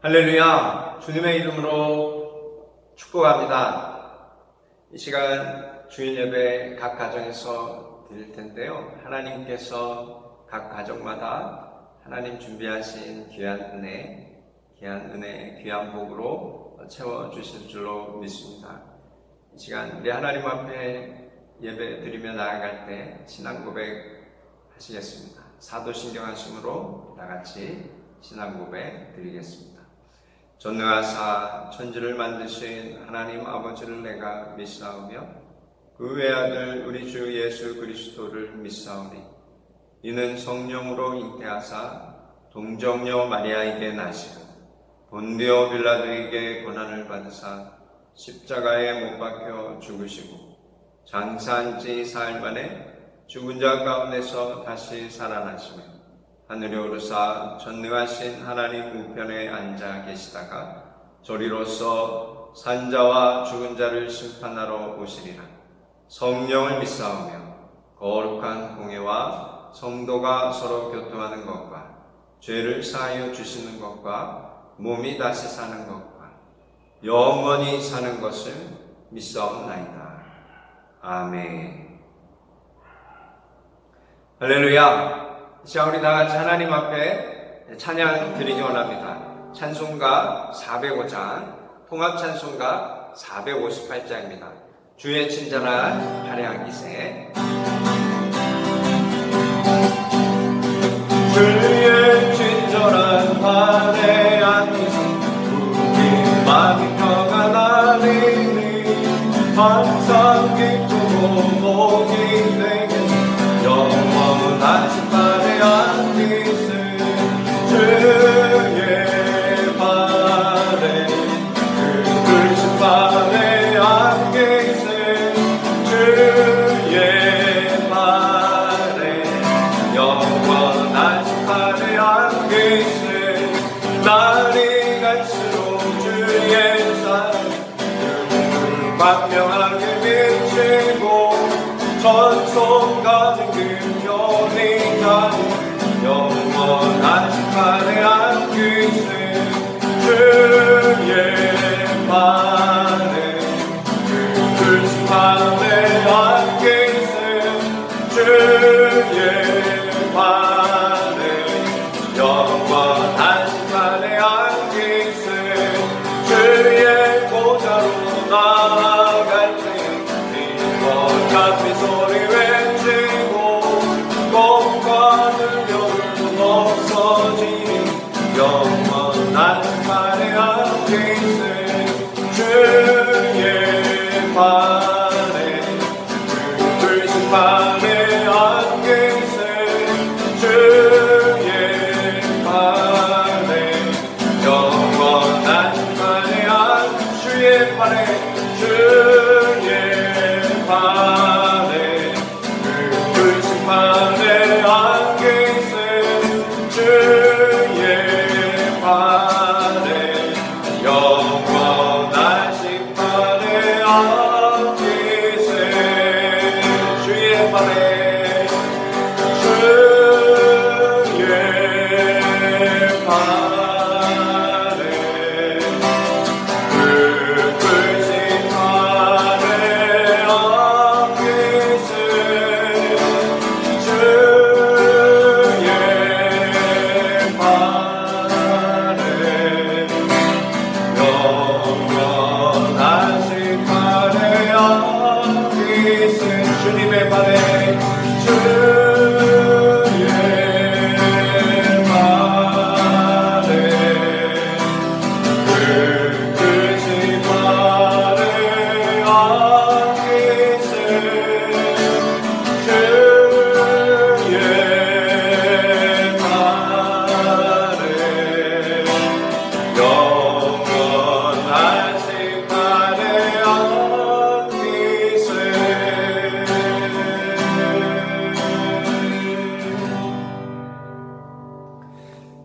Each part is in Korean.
할렐루야! 주님의 이름으로 축복합니다. 이 시간 주일 예배 각 가정에서 드릴 텐데요. 하나님께서 각 가정마다 하나님 준비하신 귀한 은혜, 귀한 복으로 채워주실 줄로 믿습니다. 이 시간 우리 하나님 앞에 예배 드리며 나아갈 때 신앙 고백 하시겠습니다. 사도신경 하심으로 다같이 신앙 고백 드리겠습니다. 전능하사 천지를 만드신 하나님 아버지를 내가 믿사오며 그 외아들 우리 주 예수 그리스도를 믿사오니 이는 성령으로 잉태하사 동정녀 마리아에게 나시고 본디오 빌라도에게 고난을 받으사 십자가에 못 박혀 죽으시고 장사한 지 사흘 만에 죽은 자 가운데서 다시 살아나시며 하늘에 오르사 전능하신 하나님 우편에 앉아 계시다가 저리로서 산자와 죽은 자를 심판하러 오시리라. 성령을 믿사오며 거룩한 공회와 성도가 서로 교통하는 것과 죄를 사하여 주시는 것과 몸이 다시 사는 것과 영원히 사는 것을 믿사옵나이다. 아멘. 할렐루야. 자, 우리 다 같이 하나님 앞에 찬양 드리기 원합니다. 찬송가 405장, 통합 찬송가 458장입니다. 주의 친절한 화려한 기세. 주의 친절한 화려한 기세, 우리 마음이 평안하리니 항상 기쁘고 복이 되겠니 영원하신 화려한 기세. 주의 발에 그 글씨 화려한 기세. 주의 발에 영원하신 화려한 기세. 날이 갈수록 주의 사랑 광명하게 비치고 전속 가는 금연이 가는 영원하신 화려한 기세. 주의 발에 그 글씨 화려한 기세. 주의 발에 영원하신 화려한 기세. 주의 보좌로 나아갈 때 이것 앞에 소리 외치고 꿈과 능력은 없어지니 영원한 화려한 기세. 주의 발에 그 글씨 화려한 기세. 주의 발에 영원한 화려한 주의 발에 주의 발에 그 글씨 화려한 기세. 주의 발에 영원하신 화려한 기세. 주의 발에 주의 발에 그 글씨 화려한 기세. 주의 발에 영원하신 화려한 기세. 주님의 발에 주의 발에 그 글씨 화려한 기세. 주의 발에 영원하신 화려한 기세.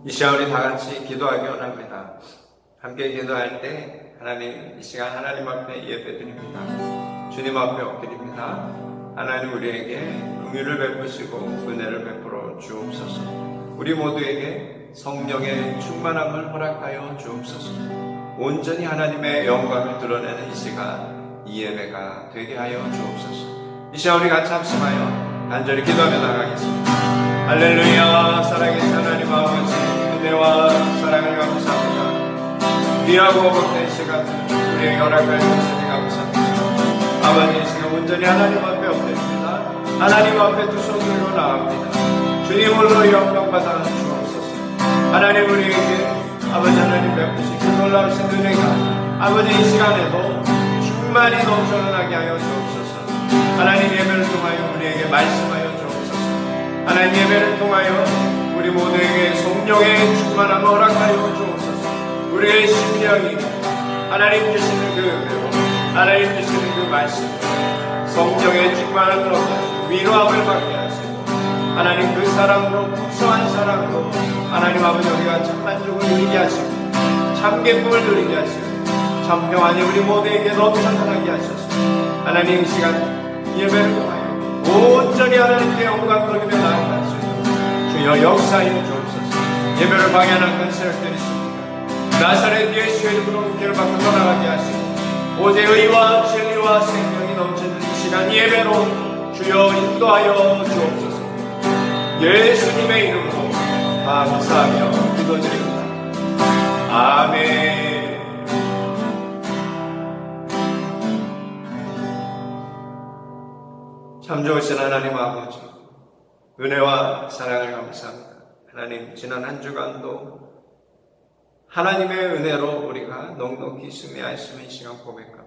이 시간 우리 다 같이 기도하기 원합니다. 함께 기도할 때 하나님, 이 시간 하나님 앞에 예배드립니다. 주님 앞에 엎드립니다. 하나님 우리에게 긍휼을 베푸시고 은혜를 베풀어 주옵소서. 우리 모두에게 성령의 충만함을 허락하여 주옵소서. 온전히 하나님의 영광을 드러내는 이 시간, 이 예배가 되게 하여 주옵소서. 이 시간 우리 같이 합심하여 간절히 기도하며 나가겠습니다. 할렐루야. 살아계신 하나님 아버지, 은혜와 사랑을 감사합니다. 귀하고 복된 시간을 우리에게 허락하여 주시니 감사합니다. 아버지, 이 시간 온전히 하나님 앞에 엎드립니다. 하나님 앞에 두 손 들고 나옵니다. 주님 홀로 영광받아 주옵소서. 하나님, 우리에게 아버지 하나님 베푸신 그 놀라우신 은혜가 아버지 이 시간에도 충만히 넘쳐나게 하여 주옵소서. 하나님, 예배를 통하여 우리에게 말씀하여 주옵소서. 하나님, 예배를 통하여 우리 모두에게 성령의 충만함을 허락하여 주옵소서. 우리의 심령이 하나님 주시는 그 은혜로, 하나님 주시는 그 말씀, 성령의 충만함을 얻어 위로함을 받게 하시고, 하나님 그 사랑으로, 풍성한 사랑으로 하나님 아버지 우리가 참 만족을 누리게 하시고, 참 기쁨을 누리게 하시고, 참 평안이 우리 모두에게 넘쳐나게 하셔서 하나님 이 시간 예배를 통하여 온전히 하나님께 영광 돌리며 나아가 하시고, 주여 역사하여 주옵소서. 예배를 방해하는 큰 세력들이 있습니다. 나사렛 예수의 이름으로 은혜를 받고 떠나가게 하시고, 오직 의와 진리와 생명이 넘치는 이 시간 예배로 주여 인도하여 주옵소서. 예수님의 이름으로 감사하며 기도드립니다. 아멘. 참 좋으신 하나님 아버지, 은혜와 사랑을 감사합니다. 하나님, 지난 한 주간도 하나님의 은혜로 우리가 넉넉히 승리하였음을 이 시간 고백합니다.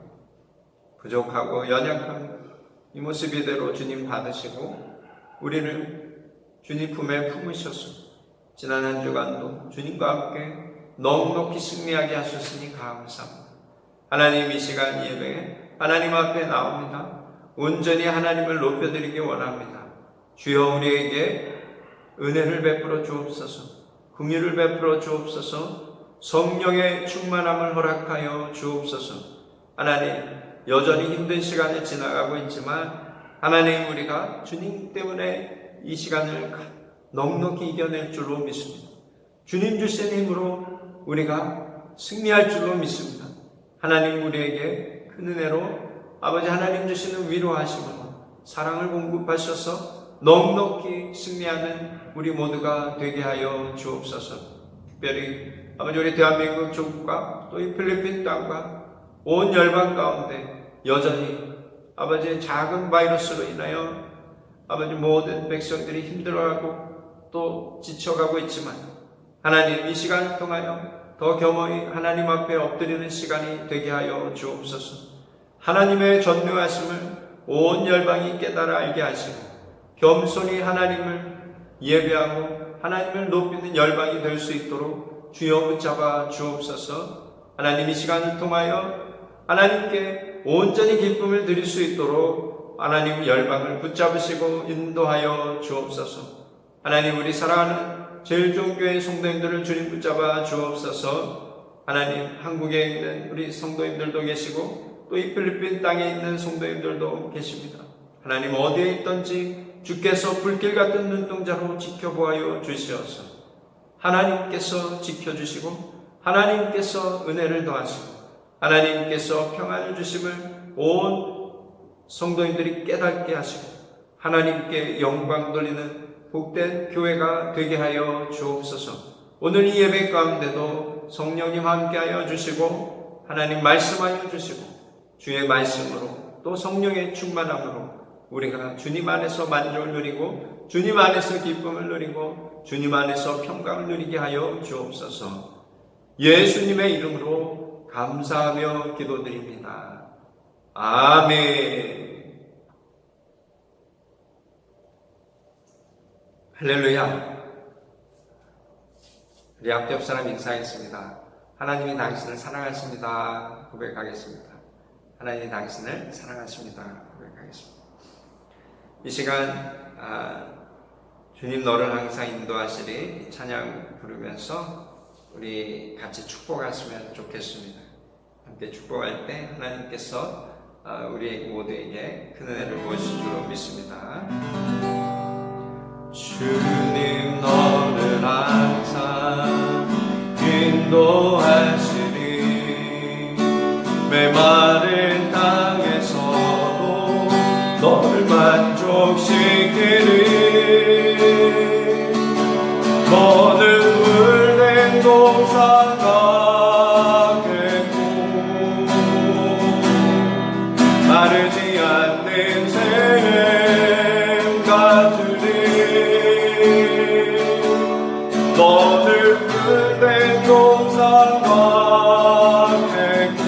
부족하고 연약한 이 모습 이대로 주님 받으시고 우리를 주님 품에 품으셔서 지난 한 주간도 주님과 함께 넉넉히 승리하게 하셨으니 감사합니다. 하나님, 이 시간 예배에 하나님 앞에 나옵니다. 온전히 하나님을 높여드리기 원합니다. 주여 우리에게 은혜를 베풀어 주옵소서. 긍휼을 베풀어 주옵소서. 성령의 충만함을 허락하여 주옵소서. 하나님, 여전히 힘든 시간을 지나가고 있지만 하나님, 우리가 주님 때문에 이 시간을 넉넉히 이겨낼 줄로 믿습니다. 주님 주신 힘으로 우리가 승리할 줄로 믿습니다. 하나님, 우리에게 큰 은혜로 아버지 하나님 주시는 위로하심으로 사랑을 공급하셔서 넉넉히 승리하는 우리 모두가 되게 하여 주옵소서. 특별히 아버지 우리 대한민국 조국과 또 이 필리핀 땅과 온 열방 가운데 여전히 아버지의 작은 바이러스로 인하여 아버지 모든 백성들이 힘들어하고 또 지쳐가고 있지만 하나님, 이 시간을 통하여 더 겸허히 하나님 앞에 엎드리는 시간이 되게 하여 주옵소서. 하나님의 전능하심을 온 열방이 깨달아 알게 하시고 겸손히 하나님을 예배하고 하나님을 높이는 열방이 될 수 있도록 주여 붙잡아 주옵소서. 하나님, 이 시간을 통하여 하나님께 온전히 기쁨을 드릴 수 있도록 하나님 열방을 붙잡으시고 인도하여 주옵소서. 하나님, 우리 사랑하는 제일 좋은 교회 성도님들을 주님 붙잡아 주옵소서. 하나님, 한국에 있는 우리 성도님들도 계시고 또 이 필리핀 땅에 있는 성도님들도 계십니다. 하나님, 어디에 있든지 주께서 불길 같은 눈동자로 지켜보아요 주시옵소서. 하나님께서 지켜주시고 하나님께서 은혜를 더하시고 하나님께서 평안을 주심을 온 성도님들이 깨닫게 하시고 하나님께 영광 돌리는 복된 교회가 되게 하여 주옵소서. 오늘 이 예배 가운데도 성령님 함께하여 주시고 하나님 말씀하여 주시고 주의 말씀으로 또 성령의 충만함으로 우리가 주님 안에서 만족을 누리고 주님 안에서 기쁨을 누리고 주님 안에서 평강을 누리게 하여 주옵소서. 예수님의 이름으로 감사하며 기도드립니다. 아멘. 할렐루야. 우리 앞에 옆 사람 인사하겠습니다. 하나님이 당신을 사랑하십니다. 고백하겠습니다. 하나님이 당신을 사랑하십니다. 고백하겠습니다. 이 시간 주님 너를 항상 인도하시리 찬양 부르면서 우리 같이 축복하시면 좋겠습니다. 함께 축복할 때 하나님께서 우리 모두에게 큰 은혜를 부으실 줄로 믿습니다. 주님 너를 항상 인도하시리. 메마른 땅에서도 너를 만족시키리. 너는 물된 동산가 되고 마르지 않는 샘 같으리. 너는 물된 동산가 되고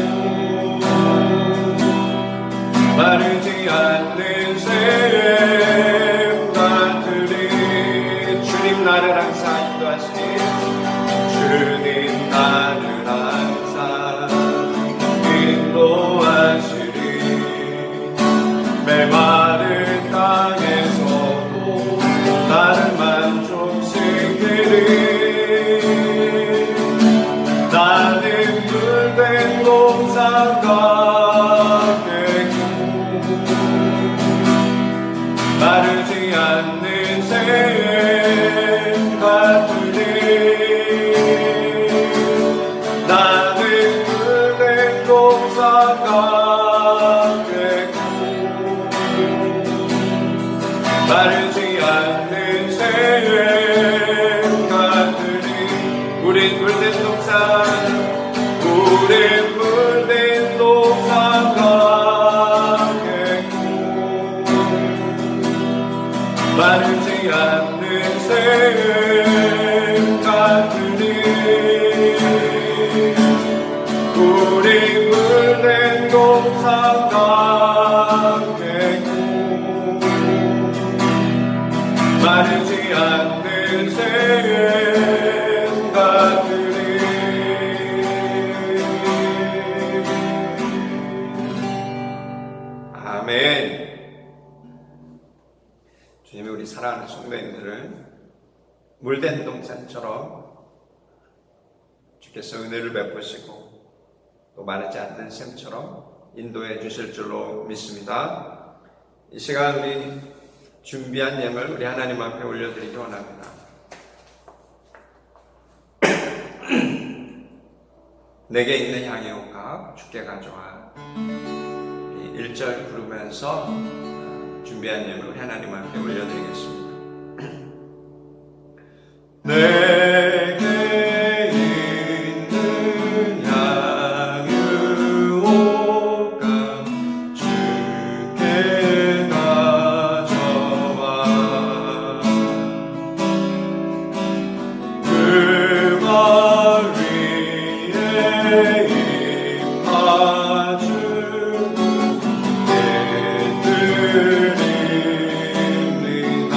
마르지 않는 샘 같으리. 주님 나를 항상 인도하시니. 주님 나를 항상 인도하시니. 메마른 땅에서도 나를 만족시키리. 나는 물된 동산가 되고 마르지 않는 샘 같으리. 나는 물된 동산가 되고 마르지 않는 샘 같으리. 우린 물된 동산, 우린 물된 동산가 되고 마르지 않는 샘 같으리. 우린 물된 동산가 되고 마르지 않는 샘 같으리. 아멘. 주님이 우리 사랑하는 성도님들을 물된 동산처럼 주께서 은혜를 베푸시고 또 마르지 않는 샘처럼 인도해 주실 줄로 믿습니다. 이 시간 우리 준비한 예물 우리 하나님 앞에 올려드리기 원합니다. 내게 있는 향의 옥합 주께 가져와. 1절 부르면서 준비한 예물 우리 하나님 앞에 올려드리겠습니다. 내게 있는 향유 옥합 주께 가져와. 그 발 위에 임하주고 깨뜨립니다.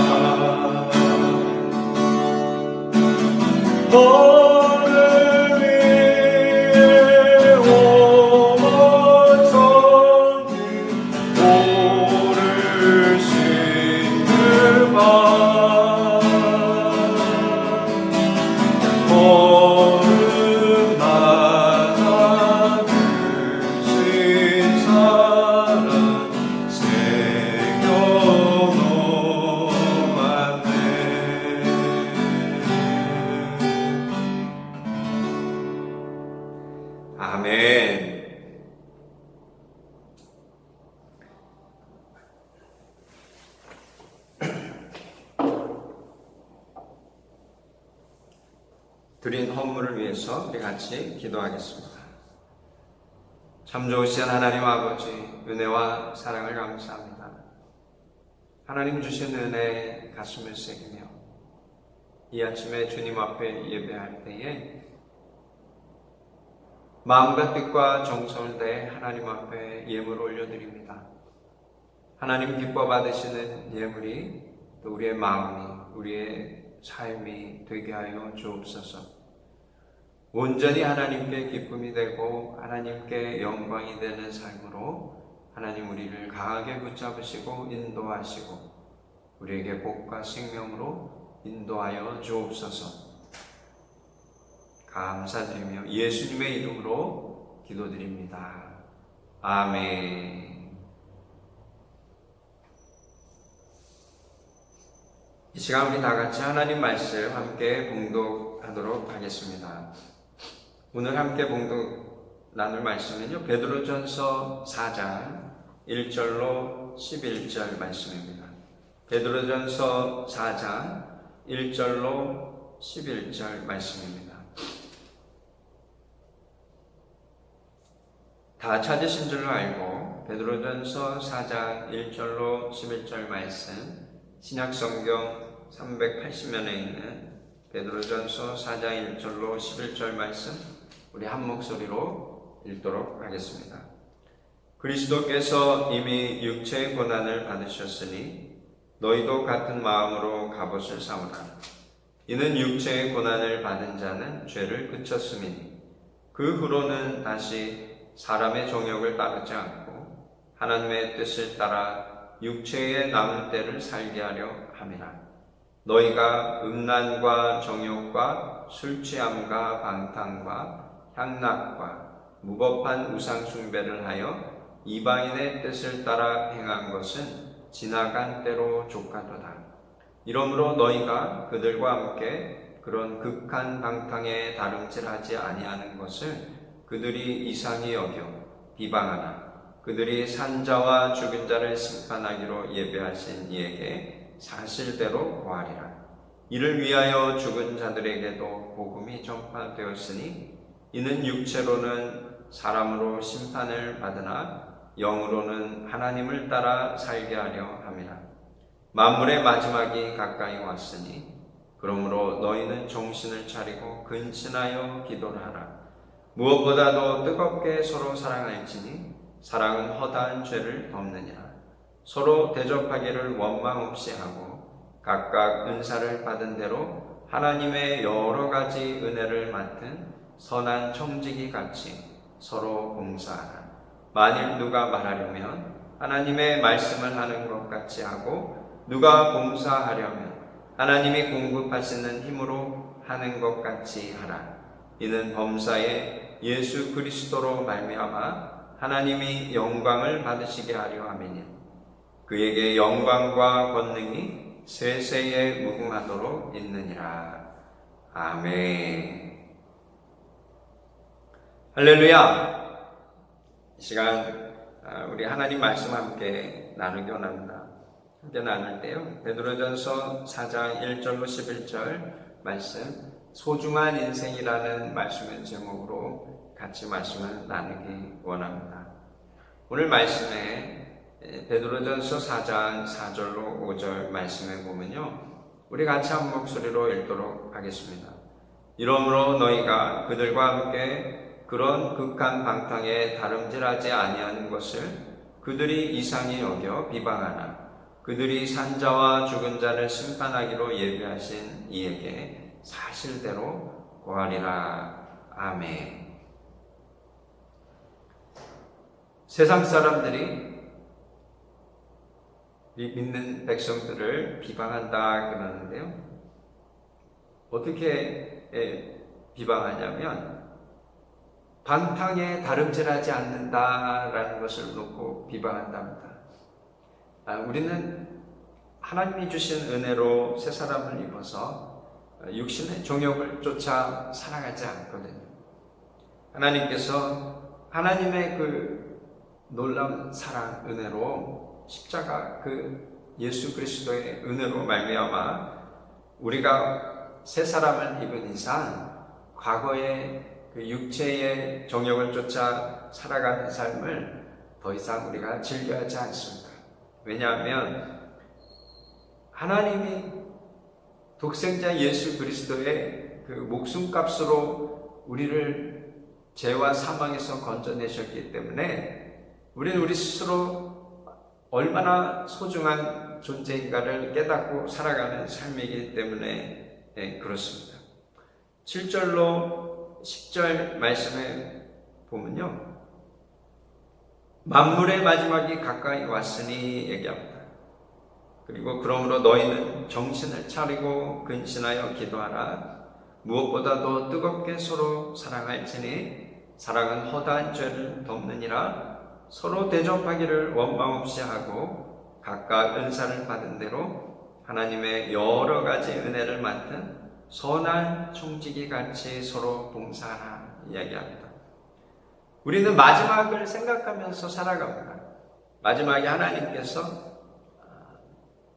너를 위해 오만 성이 오르신 그 발 걸음마다 크신 사랑 새겨놓았네. 아멘. 드린 헌물을 위해서 우리 같이 기도하겠습니다. 참 좋으신 하나님 아버지, 은혜와 사랑을 감사합니다. 하나님 주신 은혜 가슴을 새기며 이 아침에 주님 앞에 예배할 때에 마음과 뜻과 정성을 다해 하나님 앞에 예물을 올려드립니다. 하나님 기뻐 받으시는 예물이 또 우리의 마음이, 우리의 삶이 되게 하여 주옵소서. 온전히 하나님께 기쁨이 되고 하나님께 영광이 되는 삶으로 하나님 우리를 강하게 붙잡으시고 인도하시고 우리에게 복과 생명으로 인도하여 주옵소서. 감사드리며 예수님의 이름으로 기도드립니다. 아멘. 이 시간 우리 다 같이 하나님 말씀 함께 봉독하도록 하겠습니다. 오늘 함께 봉독 나눌 말씀은요, 베드로전서 4장 1절로 11절 말씀입니다. 베드로전서 4장 1절로 11절 말씀입니다. 다 찾으신 줄로 알고 베드로전서 4장 1절로 11절 말씀, 신약성경 380면에 있는 베드로전서 4장 1절로 11절 말씀 우리 한 목소리로 읽도록 하겠습니다. 그리스도께서 이미 육체의 고난을 받으셨으니 너희도 같은 마음으로 갑옷을 삼으라. 이는 육체의 고난을 받은 자는 죄를 그쳤음이니 그 후로는 다시 사람의 정욕을 따르지 않고 하나님의 뜻을 따라 육체의 남은 때를 살게 하려 함이라. 너희가 음란과 정욕과 술취함과 방탕과 향락과 무법한 우상 숭배를 하여 이방인의 뜻을 따라 행한 것은 지나간 때로 족하도다. 이러므로 너희가 그들과 함께 그런 극한 방탕에 다름질하지 아니하는 것을 그들이 이상히 여겨 비방하나 그들이 산자와 죽은 자를 심판하기로 예배하신 이에게 사실대로 고하리라. 이를 위하여 죽은 자들에게도 복음이 전파되었으니 이는 육체로는 사람으로 심판을 받으나 영으로는 하나님을 따라 살게 하려 함이라. 만물의 마지막이 가까이 왔으니 그러므로 너희는 정신을 차리고 근신하여 기도를 하라. 무엇보다도 뜨겁게 서로 사랑할지니 사랑은 허다한 죄를 덮느니라. 서로 대접하기를 원망 없이 하고 각각 은사를 받은 대로 하나님의 여러 가지 은혜를 맡은 선한 청지기 같이 서로 봉사하라. 만일 누가 말하려면 하나님의 말씀을 하는 것 같이 하고 누가 봉사하려면 하나님이 공급하시는 힘으로 하는 것 같이 하라. 이는 범사에 예수 그리스도로 말미암아 하나님이 영광을 받으시게 하려 함이니 그에게 영광과 권능이 세세에 무궁하도록 있느니라. 아멘. 할렐루야. 이 시간 우리 하나님 말씀 함께 나누기 원합니다. 함께 나눌 때요, 베드로전서 4장 1절로 11절 말씀, 소중한 인생이라는 말씀의 제목으로 같이 말씀을 나누기 원합니다. 오늘 말씀에 베드로전서 4장 4절로 5절 말씀에 보면요, 우리 같이 한 목소리로 읽도록 하겠습니다. 이러므로 너희가 그들과 함께 그런 극한 방탕에 다름질하지 아니하는 것을 그들이 이상히 여겨 비방하나 그들이 산자와 죽은 자를 심판하기로 예비하신 이에게 사실대로 고하리라. 아멘. 세상 사람들이 믿는 백성들을 비방한다 그러는데요, 어떻게 비방하냐면 방탕에 다름질하지 않는다라는 것을 놓고 비방한답니다. 우리는 하나님이 주신 은혜로 새 사람을 입어서 육신의 정욕을 쫓아 살아가지 않거든요. 하나님께서 하나님의 그 놀라운 사랑 은혜로 십자가 그 예수 그리스도의 은혜로 말미암아 우리가 새 사람을 입은 이상 과거의 그 육체의 정욕을 쫓아 살아가는 삶을 더 이상 우리가 즐겨하지 않습니다. 왜냐하면 하나님이 독생자 예수 그리스도의 그 목숨값으로 우리를 죄와 사망에서 건져내셨기 때문에 우리는 우리 스스로 얼마나 소중한 존재인가를 깨닫고 살아가는 삶이기 때문에 그렇습니다. 7절로 10절 말씀에 보면요, 만물의 마지막이 가까이 왔으니 얘기합니다. 그리고 그러므로 너희는 정신을 차리고 근신하여 기도하라. 무엇보다도 뜨겁게 서로 사랑할지니 사랑은 허다한 죄를 덮느니라. 서로 대접하기를 원망 없이 하고 각각 은사를 받은 대로 하나님의 여러 가지 은혜를 맡은 선한 청지기 같이 서로 봉사하라. 이야기합니다. 우리는 마지막을 생각하면서 살아갑니다. 마지막에 하나님께서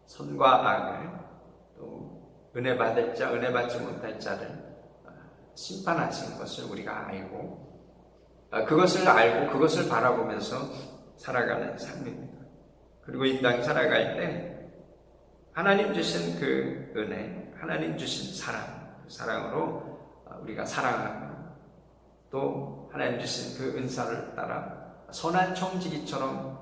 선과 악을, 또 은혜 받을 자, 은혜 받지 못할 자를 심판하신 것을 우리가 알고, 그것을 알고 그것을 바라보면서 살아가는 삶입니다. 그리고 이 땅 살아갈 때 하나님 주신 그 은혜, 하나님 주신 사랑, 그 사랑으로 우리가 사랑하고, 또 하나님 주신 그 은사를 따라 선한 청지기처럼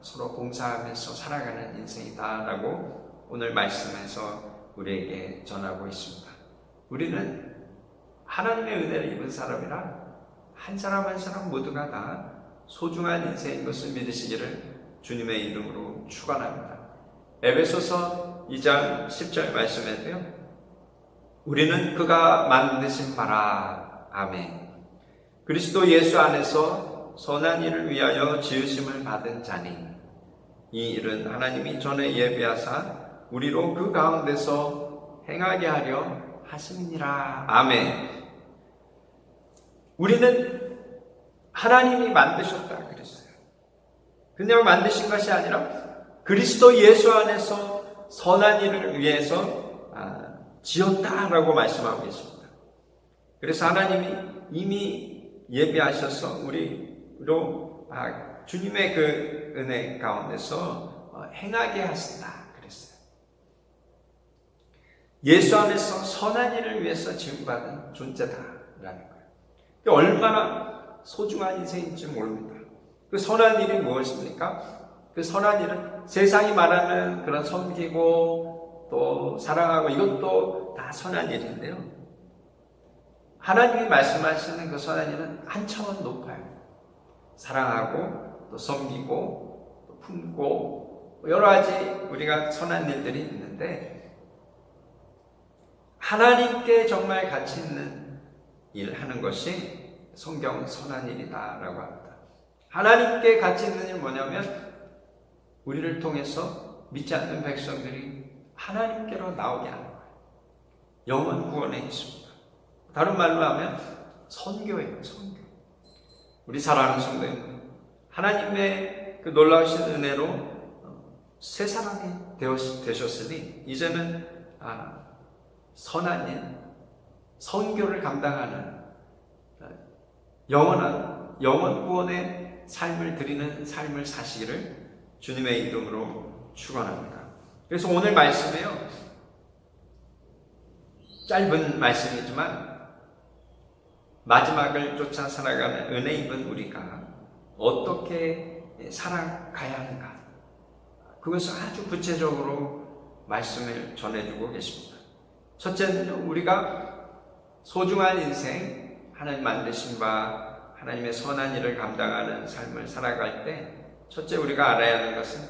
서로 봉사하면서 살아가는 인생이다라고 오늘 말씀에서 우리에게 전하고 있습니다. 우리는 하나님의 은혜를 입은 사람이라 한 사람 한 사람 모두가 다 소중한 인생인 것을 믿으시기를 주님의 이름으로 축원합니다. 에베소서 2장 10절 말씀에도요, 우리는 그가 만드신 바라. 아멘. 그리스도 예수 안에서 선한 일을 위하여 지으심을 받은 자니 이 일은 하나님이 전에 예비하사 우리로 그 가운데서 행하게 하려 하심이니라. 아멘. 우리는 하나님이 만드셨다 그랬어요. 그냥 만드신 것이 아니라 그리스도 예수 안에서 선한 일을 위해서 지었다라고 말씀하고 계십니다. 그래서 하나님이 이미 예비하셔서 우리로 주님의 그 은혜 가운데서 행하게 하신다 그랬어요. 예수 안에서 선한 일을 위해서 지음받은 존재다라는 거예요. 얼마나 소중한 인생인지 모릅니다. 그 선한 일이 무엇입니까? 그 선한 일은 세상이 말하는 그런 섬기고 또 사랑하고 이것도 다 선한 일인데요, 하나님이 말씀하시는 그 선한 일은 한 차원 높아요. 사랑하고 또 섬기고 또 품고 여러 가지 우리가 선한 일들이 있는데, 하나님께 정말 가치 있는 일 하는 것이 성경은 선한 일이다라고 합니다. 하나님께 가치 있는 일 뭐냐면 우리를 통해서 믿지 않는 백성들이 하나님께로 나오게 하는 거예요. 영혼 구원에 있습니다. 다른 말로 하면 선교예요. 선교. 우리 사랑하는 성도님, 하나님의 그 놀라우신 은혜로 새 사람이 되셨으니 이제는 선한 일, 선교를 감당하는 영원 구원의 삶을 드리는 삶을 사시기를 주님의 이름으로 축원합니다. 그래서 오늘 말씀에요, 짧은 말씀이지만 마지막을 쫓아 살아가는 은혜 입은 우리가 어떻게 살아가야 하는가, 그것을 아주 구체적으로 말씀을 전해주고 계십니다. 첫째는 우리가 소중한 인생, 하나님 만드신 바 하나님의 선한 일을 감당하는 삶을 살아갈 때 첫째 우리가 알아야 하는 것은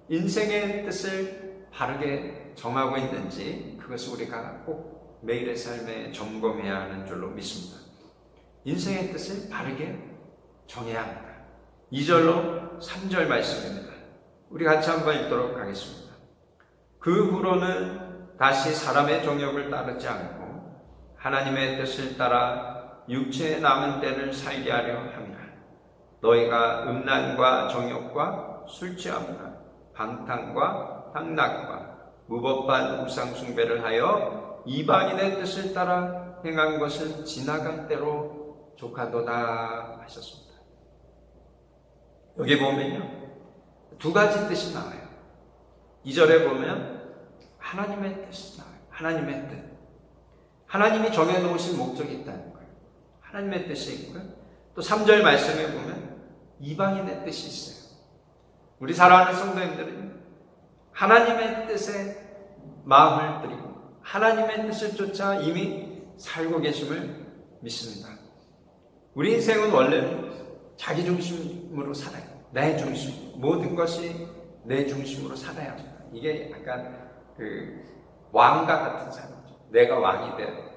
인생의 뜻을 바르게 정하고 있는지, 그것을 우리가 꼭 매일의 삶에 점검해야 하는 줄로 믿습니다. 인생의 뜻을 바르게 정해야 합니다. 2절로 3절 말씀입니다. 우리 같이 한번 읽도록 하겠습니다. 그 후로는 다시 사람의 정욕을 따르지 않고 하나님의 뜻을 따라 육체의 남은 때를 살게 하려 함이라. 너희가 음란과 정욕과 술 취함과 방탕과 향락과 무법한 우상 숭배를 하여 이방인의 뜻을 따라 행한 것은 지나간 때로 족하도다 하셨습니다. 여기 보면요, 두 가지 뜻이 나와요. 2절에 보면 하나님의 뜻이 나와요. 하나님의 뜻. 하나님이 정해놓으신 목적이 있다는 거예요. 하나님의 뜻이 있고요. 또 3절 말씀에 보면 이방인의 뜻이 있어요. 우리 사랑하는 성도님들은 하나님의 뜻에 마음을 드리고 하나님의 뜻을 쫓아 이미 살고 계심을 믿습니다. 우리 인생은 원래는 자기 중심으로 살아요. 내 중심, 모든 것이 내 중심으로 살아야 합니다. 이게 약간 그 왕과 같은 삶이죠. 내가 왕이 돼야 됩니다.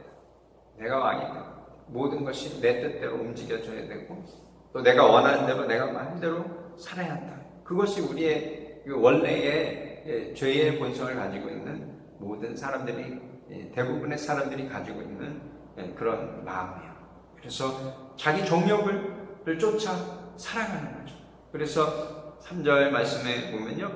내가 왕이 돼야 됩니다. 모든 것이 내 뜻대로 움직여줘야 되고, 또 내가 원하는 대로 내가 마음대로 살아야 한다. 그것이 우리의 원래의 죄의 본성을 가지고 있는 모든 사람들이, 대부분의 사람들이 가지고 있는 그런 마음이에요. 그래서 자기 정욕을 쫓아 살아가는 거죠. 그래서 3절 말씀에 보면요,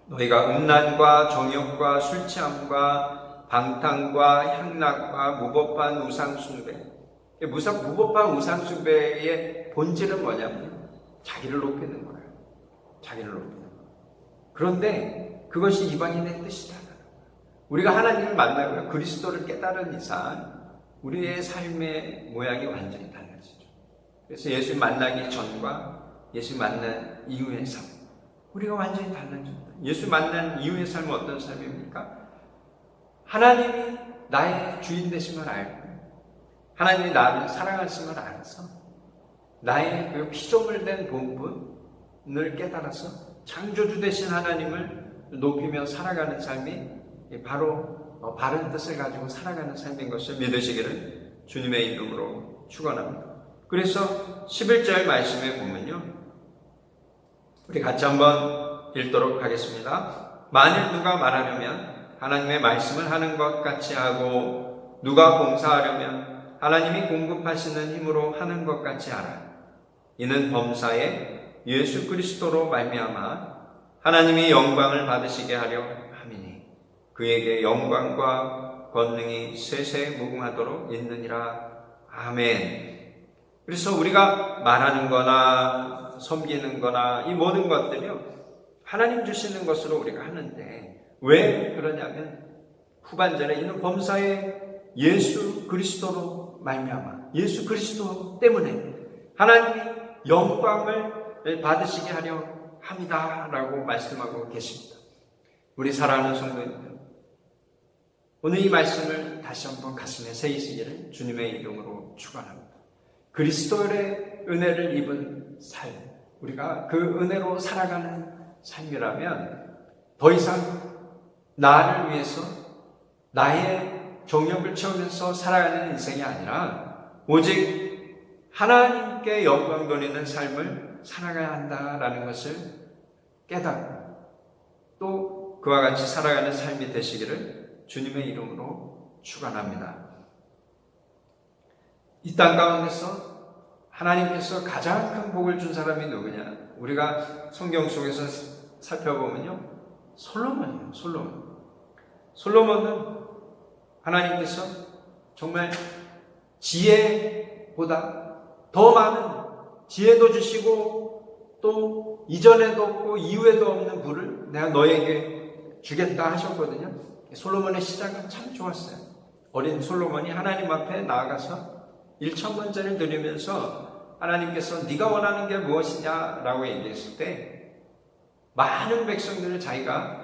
너희가 음란과 정욕과 술 취함과 방탕과 향락과 무법한 우상숭배. 무법한 우상숭배의 본질은 뭐냐면 자기를 높이는 거예요. 자기를 높이는 거예요. 그런데 그것이 이방인의 뜻이다. 우리가 하나님을 만나고 그리스도를 깨달은 이상 우리의 삶의 모양이 완전히 달라지죠. 그래서 예수 만나기 전과 예수 만난 이후의 삶, 우리가 완전히 달라집니다. 예수 만난 이후의 삶은 어떤 삶입니까? 하나님이 나의 주인 되심을 알고 하나님이 나를 사랑하심을 알아서 나의 그 피조물된 본분을 깨달아서 창조주 되신 하나님을 높이며 살아가는 삶이 바로 바른 뜻을 가지고 살아가는 삶인 것을 믿으시기를 주님의 이름으로 축원합니다. 그래서 11절 말씀에 보면요, 우리 같이 한번 읽도록 하겠습니다. 만일 누가 말하려면 하나님의 말씀을 하는 것 같이 하고 누가 봉사하려면 하나님이 공급하시는 힘으로 하는 것 같이 하라. 이는 범사에 예수 그리스도로 말미암아 하나님이 영광을 받으시게 하려 함이니 그에게 영광과 권능이 세세 무궁하도록 있느니라. 아멘. 그래서 우리가 말하는 거나 섬기는 거나 이 모든 것들이요, 하나님 주시는 것으로 우리가 하는데 왜 그러냐면 후반절에 있는 범사에 예수 그리스도로 말미암아 예수 그리스도 때문에 하나님이 영광을 받으시게 하려 합니다 라고 말씀하고 계십니다. 우리 사랑하는 성도님들, 오늘 이 말씀을 다시 한번 가슴에 새기시기를 주님의 이름으로 축원합니다. 그리스도의 은혜를 입은 삶, 우리가 그 은혜로 살아가는 삶이라면 더 이상 나를 위해서 나의 정욕을 채우면서 살아가는 인생이 아니라 오직 하나님께 영광 돌리는 삶을 살아가야 한다라는 것을 깨닫고 또 그와 같이 살아가는 삶이 되시기를 주님의 이름으로 축원합니다. 이 땅 가운데서 하나님께서 가장 큰 복을 준 사람이 누구냐? 우리가 성경 속에서 살펴보면요, 솔로몬이에요. 솔로몬은 하나님께서 정말 지혜보다 더 많은 지혜도 주시고 또 이전에도 없고 이후에도 없는 부를 내가 너에게 주겠다 하셨거든요. 솔로몬의 시작은 참 좋았어요. 어린 솔로몬이 하나님 앞에 나아가서 1,000번째를 드리면서 하나님께서 네가 원하는 게 무엇이냐라고 얘기했을 때 많은 백성들을 자기가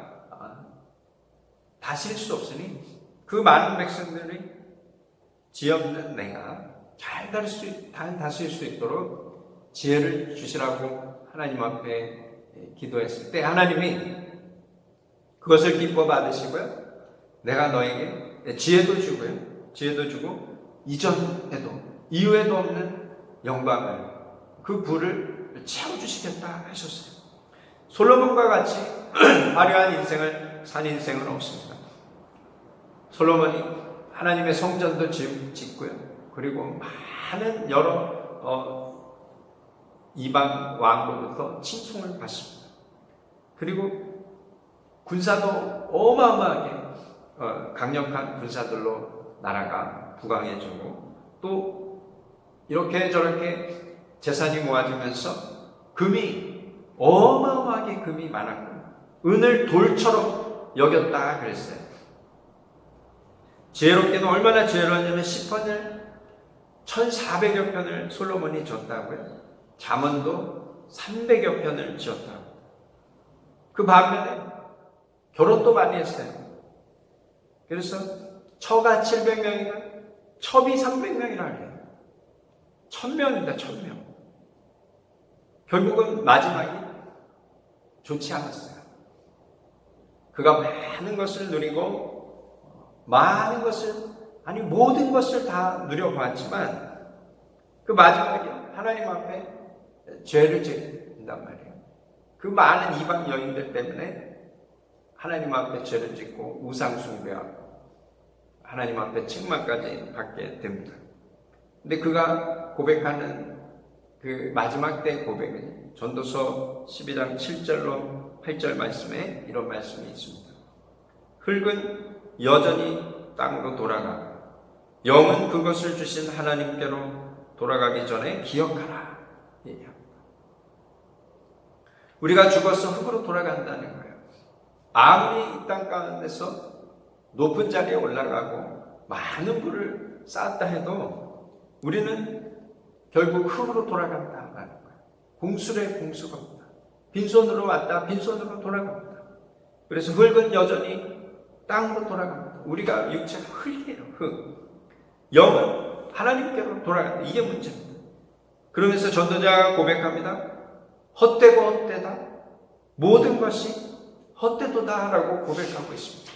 다스릴 수 없으니 그 많은 백성들이 지혜 없는 내가 잘 다스릴 수 있도록 지혜를 주시라고 하나님 앞에 기도했을 때 하나님이 그것을 기뻐 받으시고요, 내가 너에게 지혜도 주고 이전에도 이후에도 없는 영광을 그 부를 채워주시겠다 하셨어요. 솔로몬과 같이 화려한 인생을 산 인생은 없습니다. 솔로몬이 하나님의 성전도 짓고요, 그리고 많은 여러 이방 왕으로부터 칭송을 받습니다. 그리고 군사도 어마어마하게 강력한 군사들로 나라가 부강해지고 또 이렇게 저렇게 재산이 모아지면서 어마어마하게 금이 많았고 은을 돌처럼 여겼다 그랬어요. 지혜롭게는 얼마나 지혜로웠냐면 시편을 1,400여 편을 솔로몬이 졌다고요. 잠언도 300여 편을 지었다고. 그 반면에 결혼도 많이 했어요. 그래서 처가 700명이나 첩이 300명이라 해요. 1,000명입니다. 1,000명. 결국은 마지막이 좋지 않았어요. 그가 많은 것을 누리고 모든 것을 다 누려봤지만 그 마지막에 하나님 앞에 죄를 짓는단 말이에요. 그 많은 이방 여인들 때문에 하나님 앞에 죄를 짓고 우상 숭배하고 하나님 앞에 책망까지 받게 됩니다. 근데 그가 고백하는 그 마지막 때 고백은 전도서 12장 7절로 8절 말씀에 이런 말씀이 있습니다. 흙은 여전히 땅으로 돌아가 영은 그것을 주신 하나님께로 돌아가기 전에 기억하라 얘기합니다. 우리가 죽어서 흙으로 돌아간다는 거예요. 아무리 이 땅 가운데서 높은 자리에 올라가고 많은 부를 쌓았다 해도 우리는 결국 흙으로 돌아간다라는 거예요. 공수래 공수가 없다. 빈손으로 왔다 빈손으로 돌아갑니다. 그래서 흙은 여전히 땅으로 돌아갑니다. 우리가 육체가 흙이에요. 흙. 영은 하나님께로 돌아간다. 이게 문제입니다. 그러면서 전도자가 고백합니다. 헛되고 헛되다. 모든 것이 헛되도다라고 고백하고 있습니다.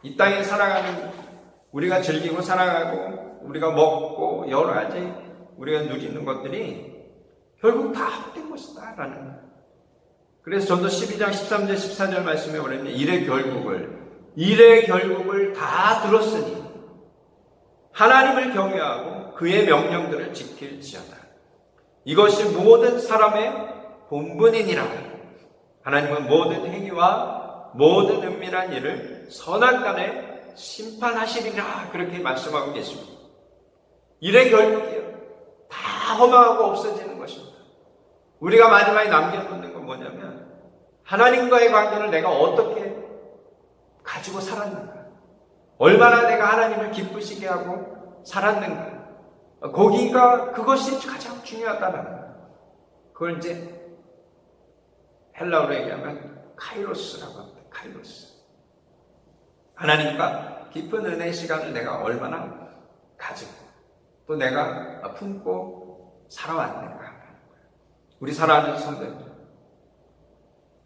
이 땅에 살아가는 우리가 즐기고 살아가고 우리가 먹고 여러 가지 우리가 누리는 것들이 결국 다 헛된 것이다라는 거예요. 그래서 전도 12장 13절 14절 말씀에 보면 일의 결국을 다 들었으니 하나님을 경외하고 그의 명령들을 지킬지어다. 이것이 모든 사람의 본분이니라. 하나님은 모든 행위와 모든 은밀한 일을 선악간에 심판하시리라. 그렇게 말씀하고 계십니다. 일의 결국이요. 다 허망하고 없어지는 것입니다. 우리가 마지막에 남겨놓는 건 뭐냐면 하나님과의 관계를 내가 어떻게 가지고 살았는가, 얼마나 내가 하나님을 기쁘시게 하고 살았는가, 그것이 가장 중요하다는 거예요. 그걸 이제 헬라어로 얘기하면 카이로스라고 합니다. 카이로스. 하나님과 깊은 은혜의 시간을 내가 얼마나 가지고 또 내가 품고 살아왔는가 하는 거예요. 우리 사랑하는 성도들,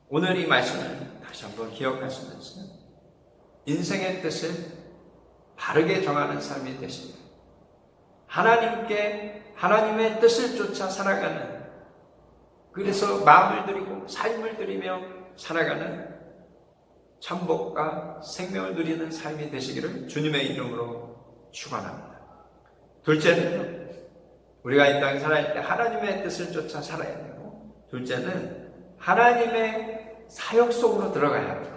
오늘 이 말씀을 다시 한번 기억하시면서 인생의 뜻을 바르게 정하는 삶이 되시길, 하나님의 뜻을 쫓아 살아가는, 그래서 마음을 드리고 삶을 드리며 살아가는 참복과 생명을 누리는 삶이 되시기를 주님의 이름으로 축원합니다. 둘째는요, 우리가 이 땅에 살아갈 때 하나님의 뜻을 쫓아 살아야 되고, 둘째는 하나님의 사역 속으로 들어가야 합니다.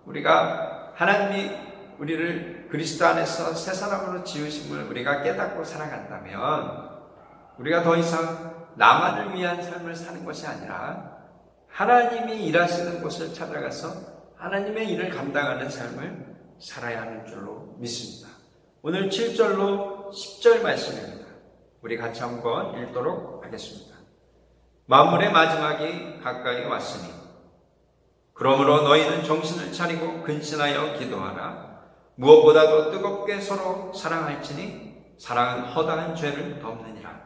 우리가 하나님이 우리를 그리스도 안에서 새 사람으로 지으심을 우리가 깨닫고 살아간다면 우리가 더 이상 나만을 위한 삶을 사는 것이 아니라 하나님이 일하시는 곳을 찾아가서 하나님의 일을 감당하는 삶을 살아야 하는 줄로 믿습니다. 오늘 7절로 10절 말씀입니다. 우리 같이 한번 읽도록 하겠습니다. 만물의 마지막이 가까이 왔으니 그러므로 너희는 정신을 차리고 근신하여 기도하라. 무엇보다도 뜨겁게 서로 사랑할지니 사랑은 허다한 죄를 덮느니라.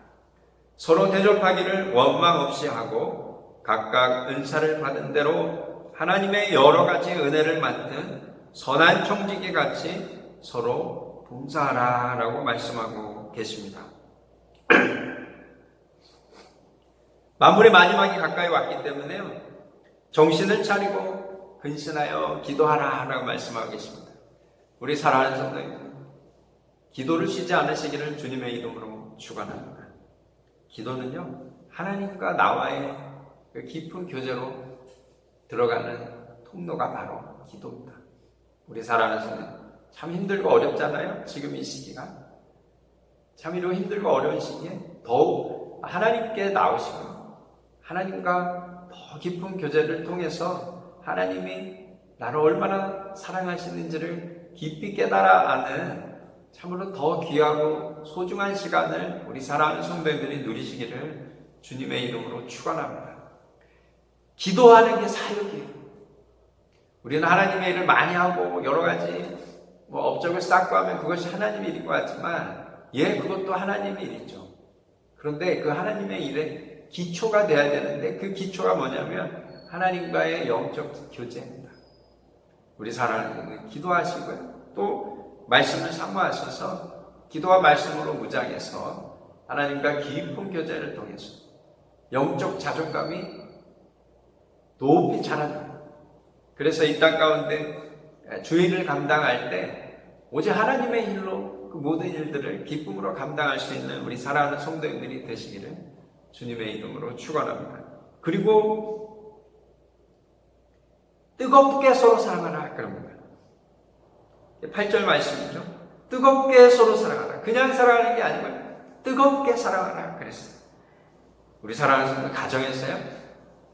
서로 대접하기를 원망 없이 하고 각각 은사를 받은 대로 하나님의 여러 가지 은혜를 맡은 선한 청지기 같이 서로 봉사하라 라고 말씀하고 계십니다. 만물의 마지막이 가까이 왔기 때문에요, 정신을 차리고 근신하여 기도하라 라고 말씀하고 계십니다. 우리 사랑하는 성도님들, 기도를 쉬지 않으시기를 주님의 이름으로 축원합니다. 기도는요, 하나님과 나와의 그 깊은 교제로 들어가는 통로가 바로 기도입니다. 우리 사랑하는 성도님, 참 힘들고 어렵잖아요. 지금 이 시기가 참 이런 힘들고 어려운 시기에 더욱 하나님께 나오시고 하나님과 더 깊은 교제를 통해서 하나님이 나를 얼마나 사랑하시는지를 깊이 깨달아 아는 참으로 더 귀하고 소중한 시간을 우리 사랑하는 성도님들이 누리시기를 주님의 이름으로 축원합니다. 기도하는 게 사역이에요. 우리는 하나님의 일을 많이 하고 여러 가지 업적을 쌓고 하면 그것이 하나님의 일인 것 같지만, 그것도 하나님의 일이죠. 그런데 그 하나님의 일에 기초가 돼야 되는데, 그 기초가 뭐냐면 하나님과의 영적 교제입니다. 우리 사랑하는 분들, 기도하시고요, 또 말씀을 사모하셔서 기도와 말씀으로 무장해서 하나님과 깊은 교제를 통해서 영적 자존감이 높이 자랍니다. 그래서 이 땅 가운데 주일을 감당할 때 오직 하나님의 일로 그 모든 일들을 기쁨으로 감당할 수 있는 우리 사랑하는 성도님들이 되시기를 주님의 이름으로 축원합니다. 그리고 뜨겁게 서로 사랑하라 그럽니다. 8절 말씀이죠. 뜨겁게 서로 사랑하라. 그냥 사랑하는 게 아니고 뜨겁게 사랑하라 그랬어요. 우리 사랑하는 성도 가정에서요,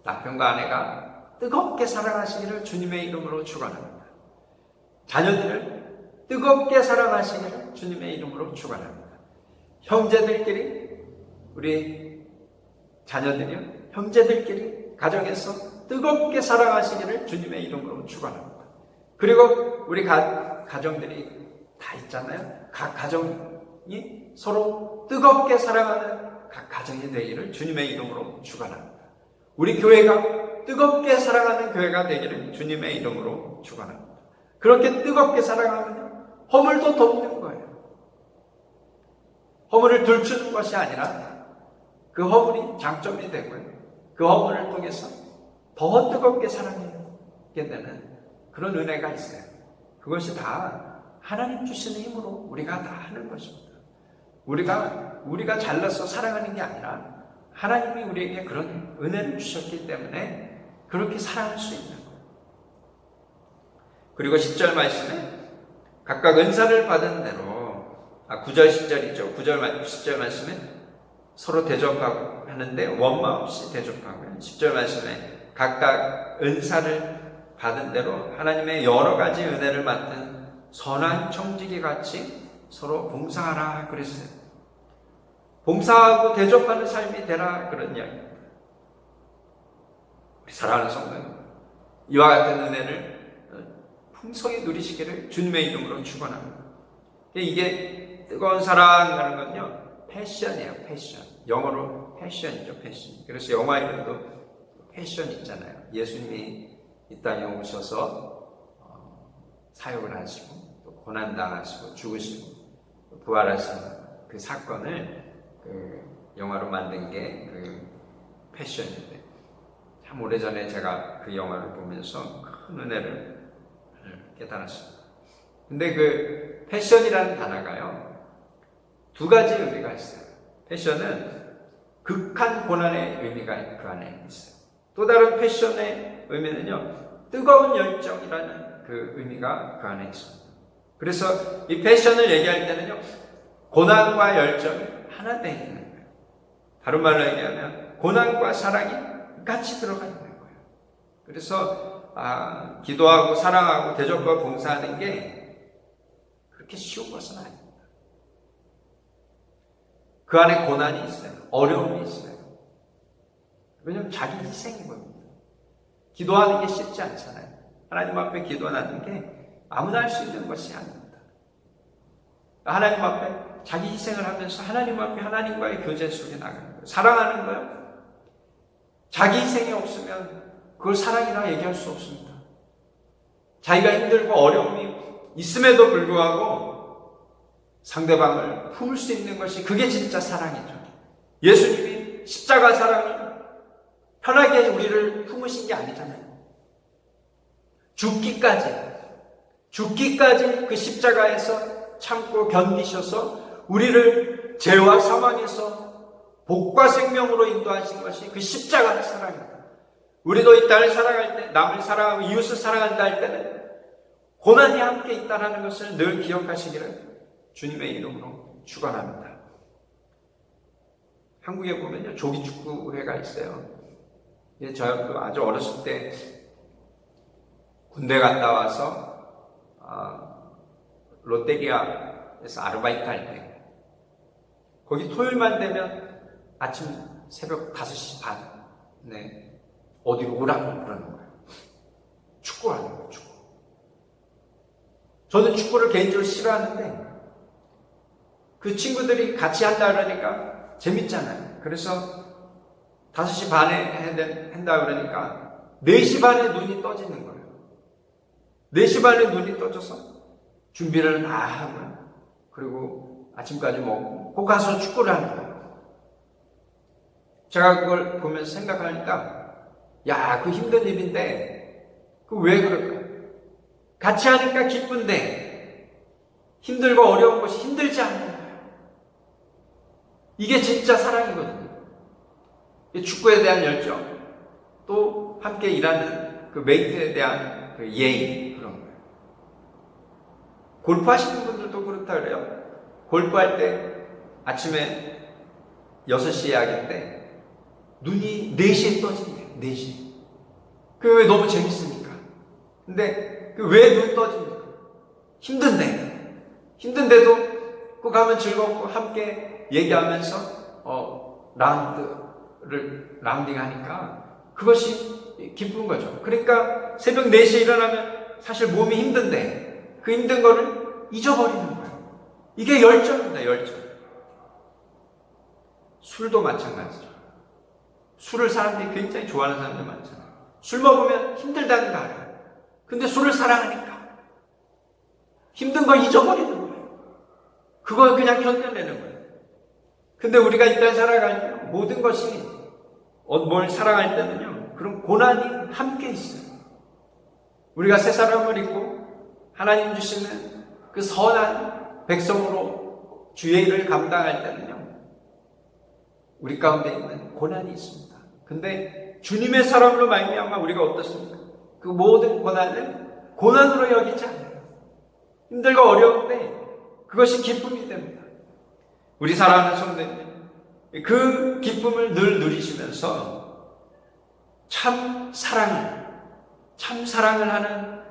남편과 아내가 뜨겁게 사랑하시기를 주님의 이름으로 축원합니다. 자녀들을 뜨겁게 사랑하시기를 주님의 이름으로 축원합니다. 형제들끼리, 우리 자녀들이요, 형제들끼리 가정에서 뜨겁게 사랑하시기를 주님의 이름으로 축원합니다. 그리고 우리 가정들이 다 있잖아요. 각 가정이 서로 뜨겁게 사랑하는 각 가정이 되기를 주님의 이름으로 축원합니다. 우리 교회가 뜨겁게 사랑하는 교회가 되기를 주님의 이름으로 축원합니다. 그렇게 뜨겁게 사랑하면 허물도 덮는 거예요. 허물을 들추는 것이 아니라 그 허물이 장점이 되고요. 그 허물을 통해서 더 뜨겁게 사랑하게 되는 그런 은혜가 있어요. 그것이 다 하나님 주시는 힘으로 우리가 다 하는 것입니다. 우리가 잘나서 사랑하는 게 아니라 하나님이 우리에게 그런 은혜를 주셨기 때문에 그렇게 사랑할 수 있는 거예요. 그리고 10절 말씀에 각각 은사를 받은 대로 9절 10절이죠. 10절 말씀에 서로 대접하고 하는데 원망 없이 대접하고요. 10절 말씀에 각각 은사를 받은 대로 하나님의 여러 가지 은혜를 맡은 선한 청지기 같이 서로 봉사하라 그랬어요. 봉사하고 대접하는 삶이 되라 그런 이야기입니다. 우리 사랑하는 성도님, 이와 같은 은혜를 풍성히 누리시기를 주님의 이름으로 축원합니다. 이게 뜨거운 사랑이라는 건요, 패션이에요. 패션. 영어로 패션이죠. 패션. 그래서 영화 이름도 패션 있잖아요. 예수님이 이 땅에 오셔서 사역을 하시고 또 고난당하시고 죽으시고 부활하시는 그 사건을 그 영화로 만든 게 그 패션인데, 참 오래전에 제가 그 영화를 보면서 큰 은혜를 깨달았습니다. 근데 그 패션이라는 단어가요, 두 가지 의미가 있어요. 패션은 극한 고난의 의미가 그 안에 있어요. 또 다른 패션의 의미는요, 뜨거운 열정이라는 그 의미가 그 안에 있습니다. 그래서 이 패션을 얘기할 때는요, 고난과 열정이 하나 되어 있는 거예요. 다른 말로 얘기하면 고난과 사랑이 같이 들어가 있는 거예요. 그래서 기도하고 사랑하고 대접과 봉사하는 게 그렇게 쉬운 것은 아닙니다. 그 안에 고난이 있어요. 어려움이 있어요. 왜냐하면 자기 희생이거든요. 기도하는 게 쉽지 않잖아요. 하나님 앞에 기도하는 게 아무나 할 수 있는 것이 아닙니다. 하나님 앞에 자기 희생을 하면서 하나님 앞에 하나님과의 교제 속에 나가는 거예요. 사랑하는 거예요. 자기 희생이 없으면 그걸 사랑이라 얘기할 수 없습니다. 자기가 힘들고 어려움이 있음에도 불구하고 상대방을 품을 수 있는 것이 그게 진짜 사랑이죠. 예수님이 십자가 사랑을 편하게 우리를 품으신 게 아니잖아요. 죽기까지 그 십자가에서 참고 견디셔서 우리를 죄와 사망에서 복과 생명으로 인도하신 것이 그 십자가의 사랑입니다. 우리도 이 땅을 살아갈 때, 남을 사랑하고 이웃을 사랑한다 할 때는 고난이 함께 있다는 것을 늘 기억하시기를 주님의 이름으로 축원합니다. 한국에 보면요, 조기축구회가 있어요. 저도 아주 어렸을 때 군대 갔다 와서 롯데리아에서 아르바이트 할 때 거기 토요일만 되면 아침 새벽 5시 반에 어디로 오라고 그러는 거예요. 축구하는 거예요. 축구. 저는 축구를 개인적으로 싫어하는데 그 친구들이 같이 한다 그러니까 재밌잖아요. 그래서 5시 반에 한다 그러니까 4시 반에 눈이 떠지는 거예요. 4시 반에 눈이 떠져서 준비를 다 하고 그리고 아침까지 먹고 꼭 가서 축구를 하는 거예요. 제가 그걸 보면서 생각하니까 야, 그 힘든 일인데 그 왜 그럴까? 같이 하니까 기쁜데 힘들고 어려운 것이 힘들지 않는 거예요. 이게 진짜 사랑이거든요. 축구에 대한 열정, 또 함께 일하는 그 메이트에 대한 그 예의, 그런 거예요. 골프 하시는 분들도 그렇다 그래요. 골프할 때 아침에 6시에 야근인데 눈이 4시에 떠진대요. 4시. 그게 왜 너무 재밌으니까. 근데 왜 눈 떠집니까? 힘든데도 그 가면 즐겁고 함께 얘기하면서 라운딩 하니까 그것이 기쁜 거죠. 그러니까 새벽 4시에 일어나면 사실 몸이 힘든데 그 힘든 거를 잊어버리는 거예요. 이게 열정입니다. 열정. 술도 마찬가지죠. 술을 사람들이 굉장히 좋아하는 사람들 많잖아요. 술 먹으면 힘들다는 거 알아요. 근데 술을 사랑하니까 힘든 걸 잊어버리는 거예요. 그걸 그냥 견뎌내는 거예요. 근데 우리가 이 땅 살아갈 때 모든 것이 뭘 사랑할 때는요, 그런 고난이 함께 있어요. 우리가 새 사람을 입고 하나님 주시는 그 선한 백성으로 주의 일을 감당할 때는요, 우리 가운데 있는 고난이 있습니다. 근데 주님의 사람으로 말미암아 우리가 어떻습니까? 그 모든 고난을 고난으로 여기지 않아요. 힘들고 어려운데 그것이 기쁨이 됩니다. 우리 사랑하는 성도님, 그 기쁨을 늘 누리시면서 참 사랑을 하는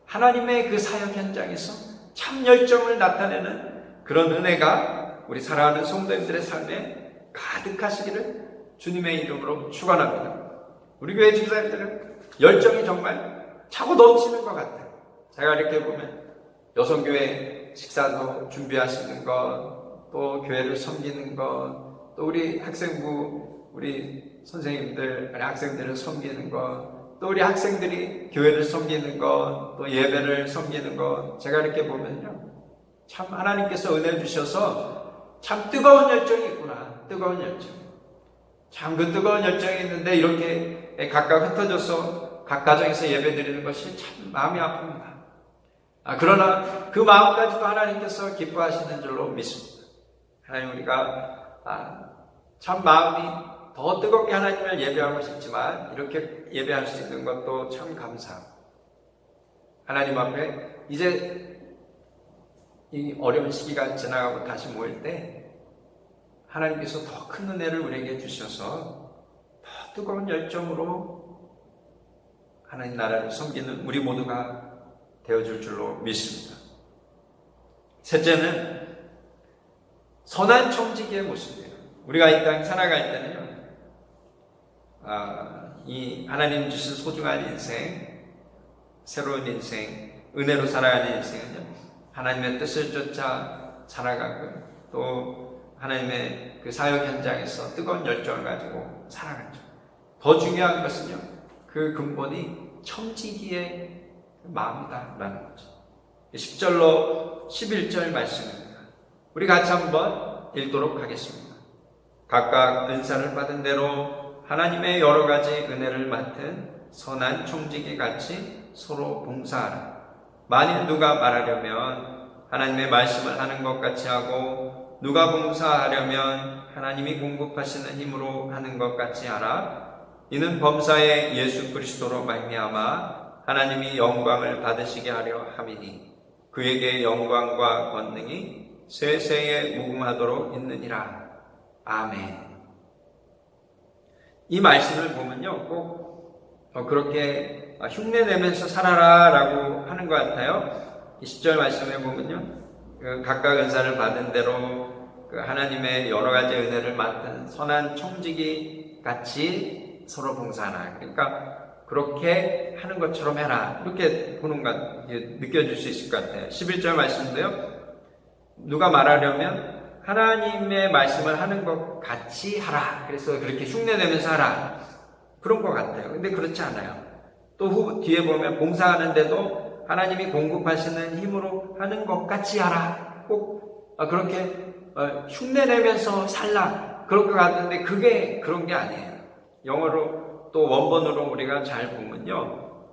하나님의 그 사역 현장에서 참 열정을 나타내는 그런 은혜가 우리 사랑하는 성도님들의 삶에 가득하시기를 주님의 이름으로 축원합니다. 우리 교회 집사님들은 열정이 정말 차고 넘치는 것 같아요. 제가 이렇게 보면 여성교회 식사도 준비하시는 것, 또 교회를 섬기는 것, 또 우리 학생부, 우리 선생님들, 학생들을 섬기는 것, 또 우리 학생들이 교회를 섬기는 것, 또 예배를 섬기는 것, 제가 이렇게 보면요, 참 하나님께서 은혜 주셔서 참 뜨거운 열정이 있구나. 뜨거운 열정. 참 그 뜨거운 열정이 있는데 이렇게 각각 흩어져서 각 가정에서 예배 드리는 것이 참 마음이 아픕니다. 그러나 그 마음까지도 하나님께서 기뻐하시는 줄로 믿습니다. 하나님, 우리가 참 마음이 더 뜨겁게 하나님을 예배하고 싶지만 이렇게 예배할 수 있는 것도 참 감사합니다. 하나님 앞에 이제 이 어려운 시기가 지나가고 다시 모일 때 하나님께서 더 큰 은혜를 우리에게 주셔서 더 뜨거운 열정으로 하나님 나라를 섬기는 우리 모두가 되어줄 줄로 믿습니다. 셋째는 선한 청지기의 모습이에요. 우리가 이 땅 살아갈 때는요, 이 하나님 주신 소중한 인생, 새로운 인생, 은혜로 살아가는 인생은요, 하나님의 뜻을 쫓아 살아가고 또 하나님의 그 사역 현장에서 뜨거운 열정을 가지고 살아가죠. 더 중요한 것은요, 그 근본이 청지기의 마음이다라는 거죠. 10절로 11절 말씀입니다. 우리 같이 한번 읽도록 하겠습니다. 각각 은사를 받은 대로 하나님의 여러 가지 은혜를 맡은 선한 청지기 같이 서로 봉사하라. 만일 누가 말하려면 하나님의 말씀을 하는 것 같이 하고 누가 봉사하려면 하나님이 공급하시는 힘으로 하는 것 같이 하라. 이는 범사의 예수 그리스도로 말미암아 하나님이 영광을 받으시게 하려 함이니 그에게 영광과 권능이 세세에 무궁하도록 있느니라. 아멘. 이 말씀을 보면요, 꼭 그렇게 흉내내면서 살아라 라고 하는 것 같아요. 10절 말씀에 보면요, 각각 은사를 받은 대로 하나님의 여러 가지 은혜를 맡은 선한 청지기 같이 서로 봉사하라. 그러니까 그렇게 하는 것처럼 해라. 이렇게 보는 것, 느껴질 수 있을 것 같아요. 11절 말씀인데요, 누가 말하려면 하나님의 말씀을 하는 것 같이 하라. 그래서 그렇게 흉내내면서 하라. 그런 것 같아요. 근데 그렇지 않아요. 또 뒤에 보면 봉사하는데도 하나님이 공급하시는 힘으로 하는 것 같이 하라. 꼭 그렇게 흉내내면서 살라. 그럴 것 같은데 그게 그런 게 아니에요. 영어로 또 원본으로 우리가 잘 보면요,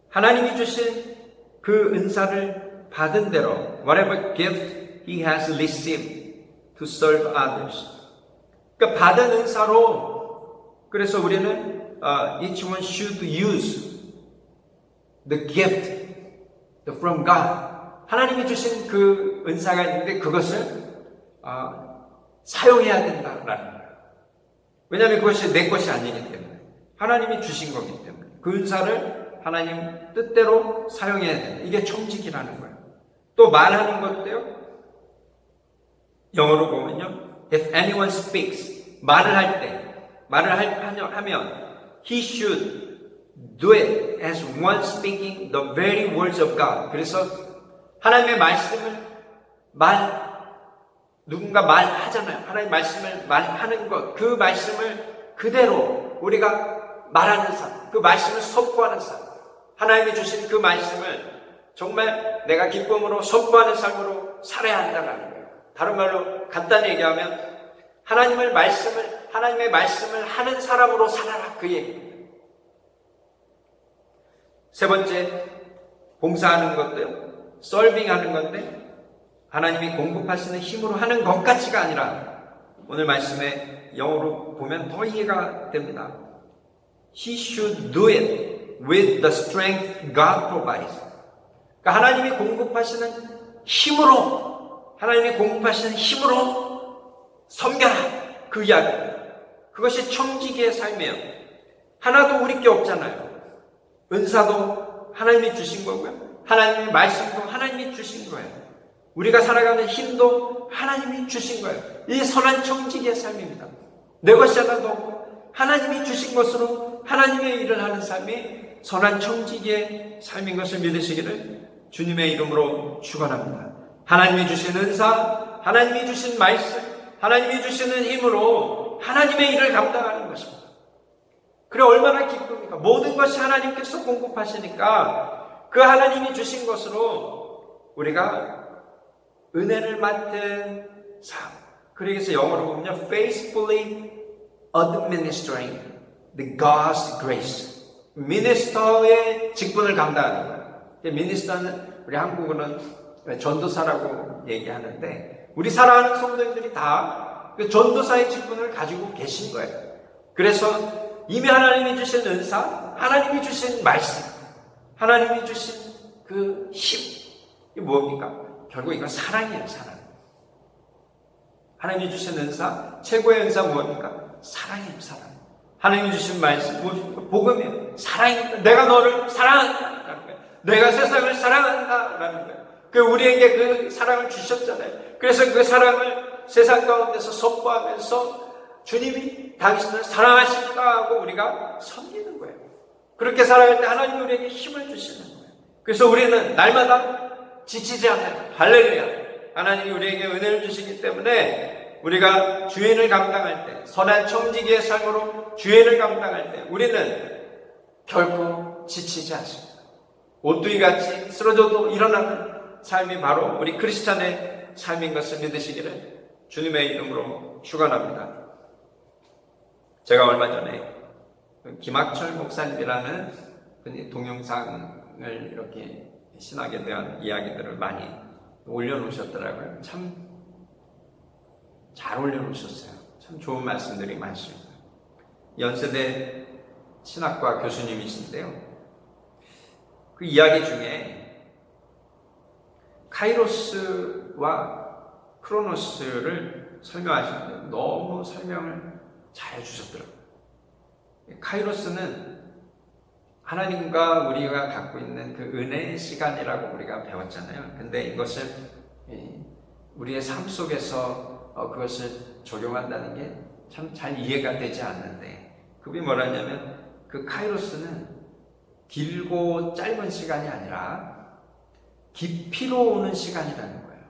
하나님이 주신 그 은사를 받은 대로 whatever gift he has received to serve others. 그러니까 받은 은사로 그래서 우리는 each one should use the gift from God. 하나님이 주신 그 은사가 있는데 그것을 사용해야 된다라는 거예요. 왜냐하면 그것이 내 것이 아니기 때문에 하나님이 주신 거기 때문에 그 은사를 하나님 뜻대로 사용해야 된다. 이게 청직이라는 거예요. 또 말하는 것도요. 영어로 보면요. If anyone speaks, 말을 하면 he should do it as one speaking the very words of God. 그래서 하나님의 말씀을 누군가 말하잖아요. 하나님의 말씀을 말하는 것, 그 말씀을 그대로 우리가 말하는 삶, 그 말씀을 선포하는 삶, 하나님이 주신 그 말씀을 정말 내가 기쁨으로 선포하는 삶으로 살아야 한다는 거예요. 다른 말로 간단히 얘기하면 하나님의 말씀을 하는 사람으로 살아라, 그 얘기입니다. 세 번째, 봉사하는 것도요. 서빙하는 건데 하나님이 공급하시는 힘으로 하는 것 같이가 아니라 오늘 말씀에 영어로 보면 더 이해가 됩니다. He should do it with the strength God provides. 그러니까 하나님이 공급하시는 힘으로 섬겨라, 그 이야기입니다. 그것이 청지기의 삶이에요. 하나도 우리 게 없잖아요. 은사도 하나님이 주신 거고요. 하나님의 말씀도 하나님이 주신 거예요. 우리가 살아가는 힘도 하나님이 주신 거예요. 이 선한 청지기의 삶입니다. 내 것이 하나도 없고 하나님이 주신 것으로 하나님의 일을 하는 삶이 선한 청지기의 삶인 것을 믿으시기를 주님의 이름으로 축원합니다. 하나님이 주신 은사, 하나님이 주신 말씀, 하나님이 주시는 힘으로 하나님의 일을 감당하는 것입니다. 그래 얼마나 기쁩니까? 모든 것이 하나님께서 공급하시니까 그 하나님이 주신 것으로 우리가 은혜를 맡은 삶. 그래서 영어로 보면 faithfully administering the God's grace. 미니스터의 직분을 감당하는 거예요. 미니스터는 우리 한국어는 전도사라고 얘기하는데 우리 사랑하는 성도님들이 다 그 전도사의 직분을 가지고 계신 거예요. 그래서 이미 하나님이 주신 은사, 하나님이 주신 말씀, 하나님이 주신 그 힘, 이게 뭡니까? 결국 이건 사랑이에요, 사랑. 하나님이 주신 은사, 최고의 은사 뭡니까? 사랑이에요, 사랑. 하나님이 주신 말씀, 무엇입니까? 복음이에요. 사랑입니다. 내가 너를 사랑한다라는 거예요. 내가 세상을 사랑한다라는 거예요. 그 우리에게 그 사랑을 주셨잖아요. 그래서 그 사랑을 세상 가운데서 선포하면서 주님이 당신을 사랑하신다 하고 우리가 섬기는 거예요. 그렇게 살아갈 때 하나님이 우리에게 힘을 주시는 거예요. 그래서 우리는 날마다 지치지 않아요. 할렐루야. 하나님이 우리에게 은혜를 주시기 때문에 우리가 주인을 감당할 때, 선한 청지기의 삶으로 주인을 감당할 때 우리는 결코 지치지 않습니다. 오뚜기같이 쓰러져도 일어나는 삶이 바로 우리 크리스찬의 삶인 것을 믿으시기를 주님의 이름으로 축원합니다. 제가 얼마 전에 김학철 목사님이라는 분이 동영상을 이렇게 신학에 대한 이야기들을 많이 올려놓으셨더라고요. 참 잘 올려놓으셨어요. 참 좋은 말씀들이 많습니다. 연세대 신학과 교수님이신데요. 그 이야기 중에 카이로스와 크로노스를 설명하시는데 너무 설명을 잘 해주셨더라고요. 카이로스는 하나님과 우리가 갖고 있는 그 은혜의 시간이라고 우리가 배웠잖아요. 근데 이것을 우리의 삶 속에서 그것을 적용한다는 게 참 잘 이해가 되지 않는데 그게 뭐라냐면 그 카이로스는 길고 짧은 시간이 아니라 깊이로 오는 시간이라는 거예요.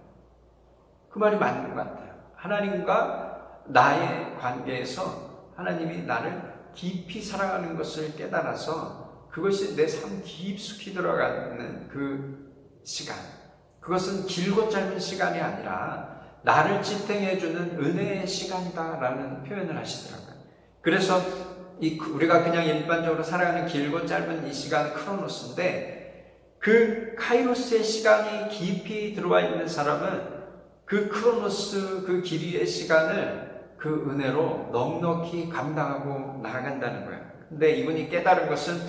그 말이 맞는 것 같아요. 하나님과 나의 관계에서 하나님이 나를 깊이 사랑하는 것을 깨달아서 그것이 내 삶 깊숙이 들어가는 그 시간, 그것은 길고 짧은 시간이 아니라 나를 지탱해주는 은혜의 시간이다라는 표현을 하시더라고요. 그래서 우리가 그냥 일반적으로 살아가는 길고 짧은 이 시간은 크로노스인데 그 카이로스의 시간이 깊이 들어와 있는 사람은 그 크로노스, 그 길이의 시간을 그 은혜로 넉넉히 감당하고 나아간다는 거예요. 근데 이분이 깨달은 것은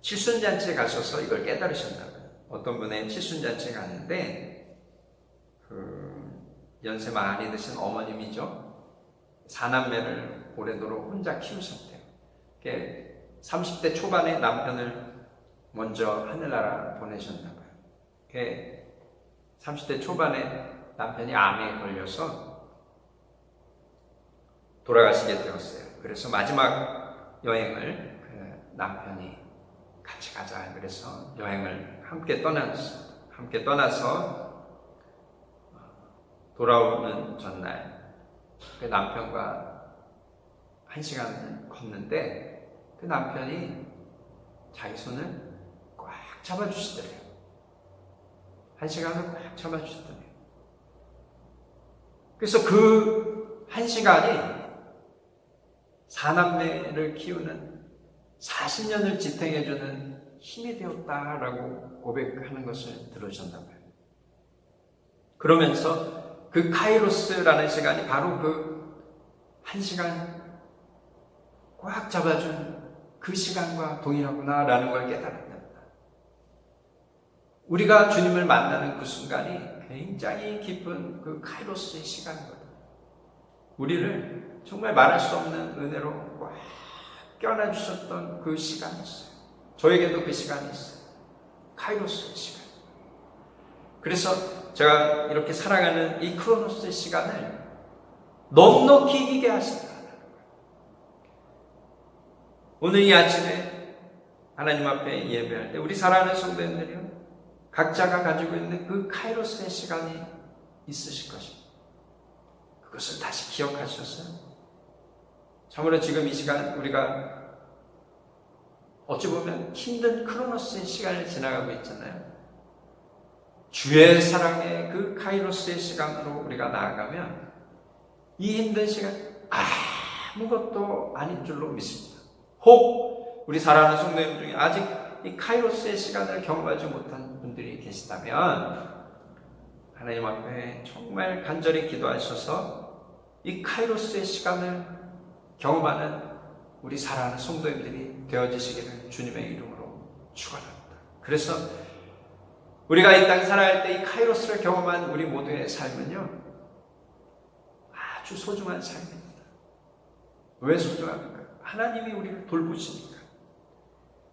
칠순잔치에 가셔서 이걸 깨달으셨나봐요. 어떤 분의 칠순잔치에 갔는데 연세 많이 드신 어머님이죠. 4남매를 오래도록 혼자 키우셨대요. 30대 초반에 남편을 먼저 하늘나라 보내셨나봐요. 30대 초반에 남편이 암에 걸려서 돌아가시게 되었어요. 그래서 마지막 여행을 남편이 같이 가자. 그래서 여행을 함께 떠났습니다. 함께 떠나서 돌아오는 전날 그 남편과 1시간을 걷는데 그 남편이 자기 손을 꽉 잡아주시더래요. 1시간을 꽉 잡아주시더래요. 그래서 그 1시간이 4남매를 키우는 40년을 지탱해주는 힘이 되었다라고 고백하는 것을 들으셨나 봐요. 그러면서 그 카이로스라는 시간이 바로 그 1시간 꽉 잡아준 그 시간과 동일하구나라는 걸 깨달았답니다. 우리가 주님을 만나는 그 순간이 굉장히 깊은 그 카이로스의 시간이거든요. 우리를 정말 말할 수 없는 은혜로 꽉 껴안아주셨던 그 시간이 있어요. 저에게도 그 시간이 있어요. 카이로스의 시간. 그래서 제가 이렇게 살아가는 이 크로노스의 시간을 넉넉히 이기게 하신다. 오늘 이 아침에 하나님 앞에 예배할 때 우리 사랑하는 성도님들이요, 각자가 가지고 있는 그 카이로스의 시간이 있으실 것입니다. 그것을 다시 기억하셨어요? 참으로 지금 이 시간 우리가 어찌 보면 힘든 크로노스의 시간을 지나가고 있잖아요. 주의 사랑의 그 카이로스의 시간으로 우리가 나아가면 이 힘든 시간 아무것도 아닌 줄로 믿습니다. 혹 우리 사랑하는 성도님 중에 아직 이 카이로스의 시간을 경험하지 못한 분들이 계시다면 하나님 앞에 정말 간절히 기도하셔서 이 카이로스의 시간을 경험하는 우리 사랑하는 성도님들이 되어지시기를 주님의 이름으로 축원합니다. 그래서 우리가 이 땅에 살아갈 때 이 카이로스를 경험한 우리 모두의 삶은요, 아주 소중한 삶입니다. 왜 소중합니까? 하나님이 우리를 돌보시니까.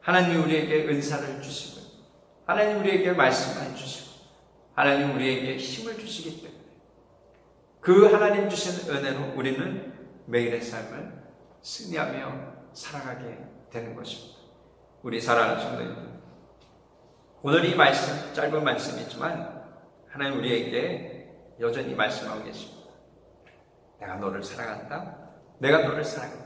하나님이 우리에게 은사를 주시고, 하나님 우리에게 말씀을 주시고, 하나님 우리에게 힘을 주시기 때문에 그 하나님 주신 은혜로 우리는 매일의 삶을 승리하며 살아가게 되는 것입니다. 우리 사랑하는 성도님들, 오늘 이 말씀, 짧은 말씀이지만 하나님 우리에게 여전히 말씀하고 계십니다. 내가 너를 사랑한다. 내가 너를 사랑한다.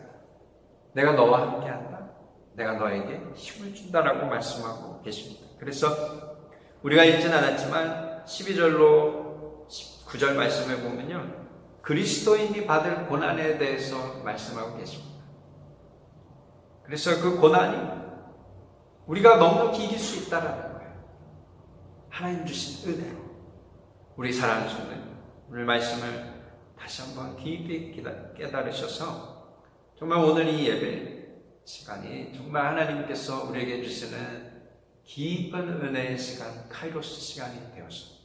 내가 너와 함께한다. 내가 너에게 힘을 준다라고 말씀하고 계십니다. 그래서 우리가 읽진 않았지만 12절로 19절 말씀을 보면요, 그리스도인이 받을 고난에 대해서 말씀하고 계십니다. 그래서 그 고난이 우리가 넉넉히 이길 수 있다라는 거예요. 하나님 주신 은혜로. 우리 사랑하는 성도님, 오늘 말씀을 다시 한번 깊이 깨달으셔서 정말 오늘 이 예배 시간이 정말 하나님께서 우리에게 주시는 깊은 은혜의 시간, 카이로스 시간이 되어서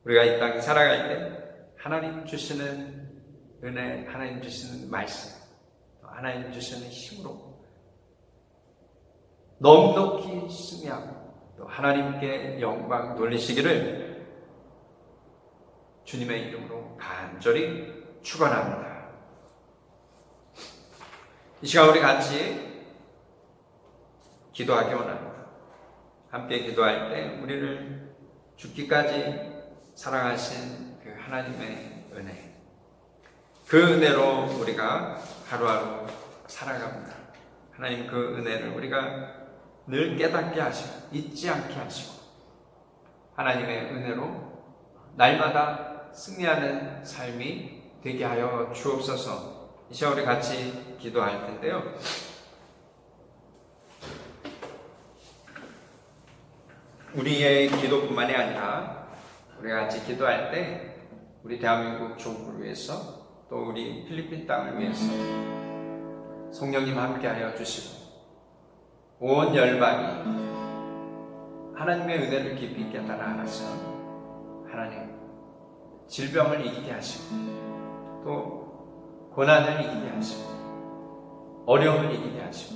우리가 이 땅에 살아갈 때 하나님 주시는 은혜, 하나님 주시는 말씀, 하나님 주시는 힘으로 넉넉히 승리하고 또 하나님께 영광 돌리시기를 주님의 이름으로 간절히 축원합니다. 이 시간 우리 같이 기도하기 원합니다. 함께 기도할 때 우리를 죽기까지 사랑하신 그 하나님의 은혜, 그 은혜로 우리가 하루하루 살아갑니다. 하나님 그 은혜를 우리가 늘 깨닫게 하시고 잊지 않게 하시고 하나님의 은혜로 날마다 승리하는 삶이 되게 하여 주옵소서. 이 시간 우리 같이 기도할 텐데요, 우리의 기도뿐만이 아니라 우리가 같이 기도할 때 우리 대한민국 조국을 위해서 또 우리 필리핀 땅을 위해서 성령님 함께하여 주시고 온 열방이 하나님의 은혜를 깊이 깨달아 알아서 하나님 질병을 이기게 하시고 또 고난을 이기게 하시고 어려움을 이기게 하시고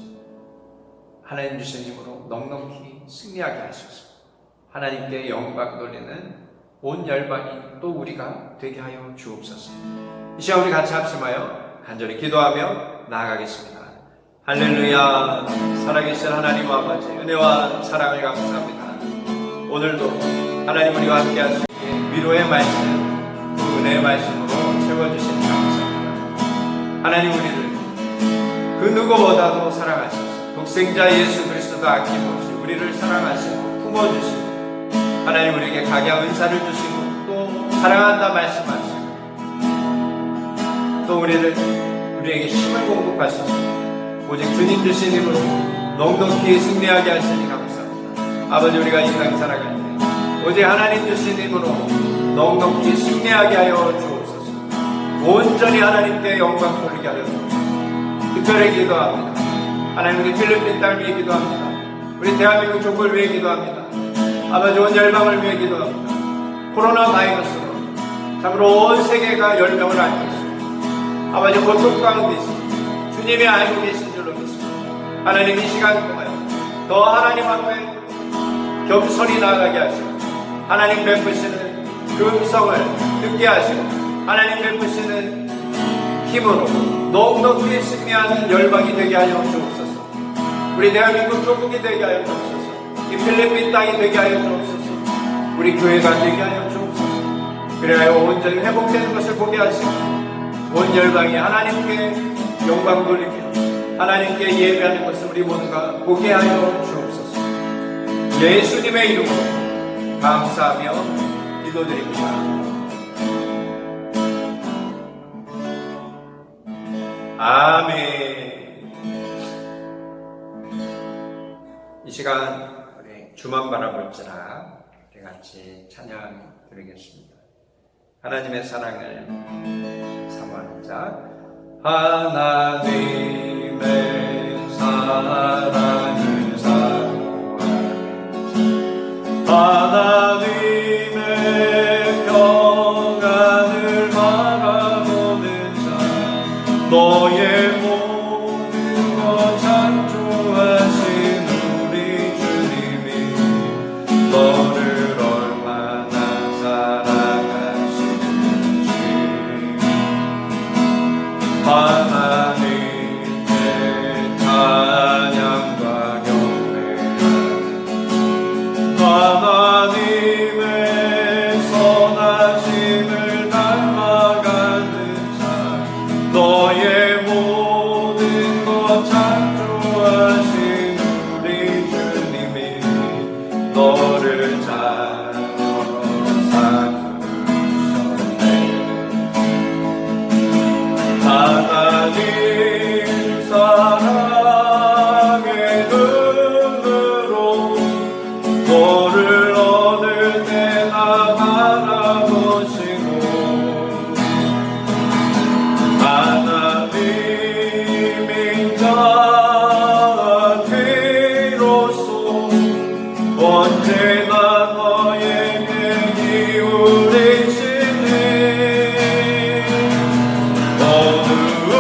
하나님 주신 힘으로 넉넉히 승리하게 하셔서 하나님께 영광 돌리는 온 열방이 또 우리가 되게 하여 주옵소서. 이 시간 우리 같이 합심하여 간절히 기도하며 나아가겠습니다. 할렐루야. 살아계신 하나님 아버지 은혜와 사랑을 감사합니다. 오늘도 하나님 우리와 함께 하시기에 위로의 말씀 또 은혜의 말씀으로 채워주시니 감사합니다. 하나님 우리를 그 누구보다도 사랑하셔서 독생자 예수 그리스도도 아낌없이 우리를 사랑하시고 품어주시고 하나님 우리에게 각양 은사를 주시고 또 사랑한다 말씀하시고 또 우리에게 힘을 공급하셔서 오직 주님 주신 힘으로 넉넉히 승리하게 하시니 감사합니다. 아버지 우리가 이 땅 살아갈 때 오직 하나님 주신 힘으로 넉넉히 승리하게 하여 주옵소서. 온전히 하나님께 영광 돌리게 하여 주옵소서. 특별히 기도합니다. 하나님 우리 필리핀 땅을 위해 기도합니다. 우리 대한민국 족보를 위해 기도합니다. 아버지 온 열방을 위해 기도합니다. 코로나 바이러스로 참으로 온 세계가 열명을 앓고 있습니다. 아버지 고통 가운데 있습니다. 주님이 알고 계신 줄로 믿습니다. 하나님 이 시간 동안 더 하나님 앞에 겸손히 나아가게 하시고 하나님 베푸시는 그 음성을 듣게 하시고 하나님 베푸시는 힘으로 넉넉히 승리하는 열방이 되게 하여 주옵소서. 우리 대한민국 조국이 되게 하여 주옵소서. 이 필리핀 땅이 되게 하여 주옵소서. 우리 교회가 되게 하여 주옵소서. 그래야 온전히 회복되는 것을 보게 하시고 온 열방이 하나님께 영광 돌리며 하나님께 예배하는 것을 우리 모두가 보게 하여 주옵소서. 예수님의 이름으로 감사하며 기도드립니다. 아멘. 이 시간 우리 주만 바라볼지라 우리 같이 찬양 드리겠습니다. 하나님의 사랑을 사모하는 자. 하나님의 사랑을 사모하는 자. 하나님의 평안을 바라보는 자. 너의 모든 것 창조하신 우리 주님이 너를 얼마나 사랑하시는지 하나님의 찬양과 경배하는 하나님의 선하심을 닮아가는 자. 너의 모든 것 창조하신 우리 주님이 너를 자녀로 삼으셨네. 하나님 사랑의 눈으로 너를 어느 때나 바라보시고 하나님인 자 뒤로서 언제나 너에게 기울이시니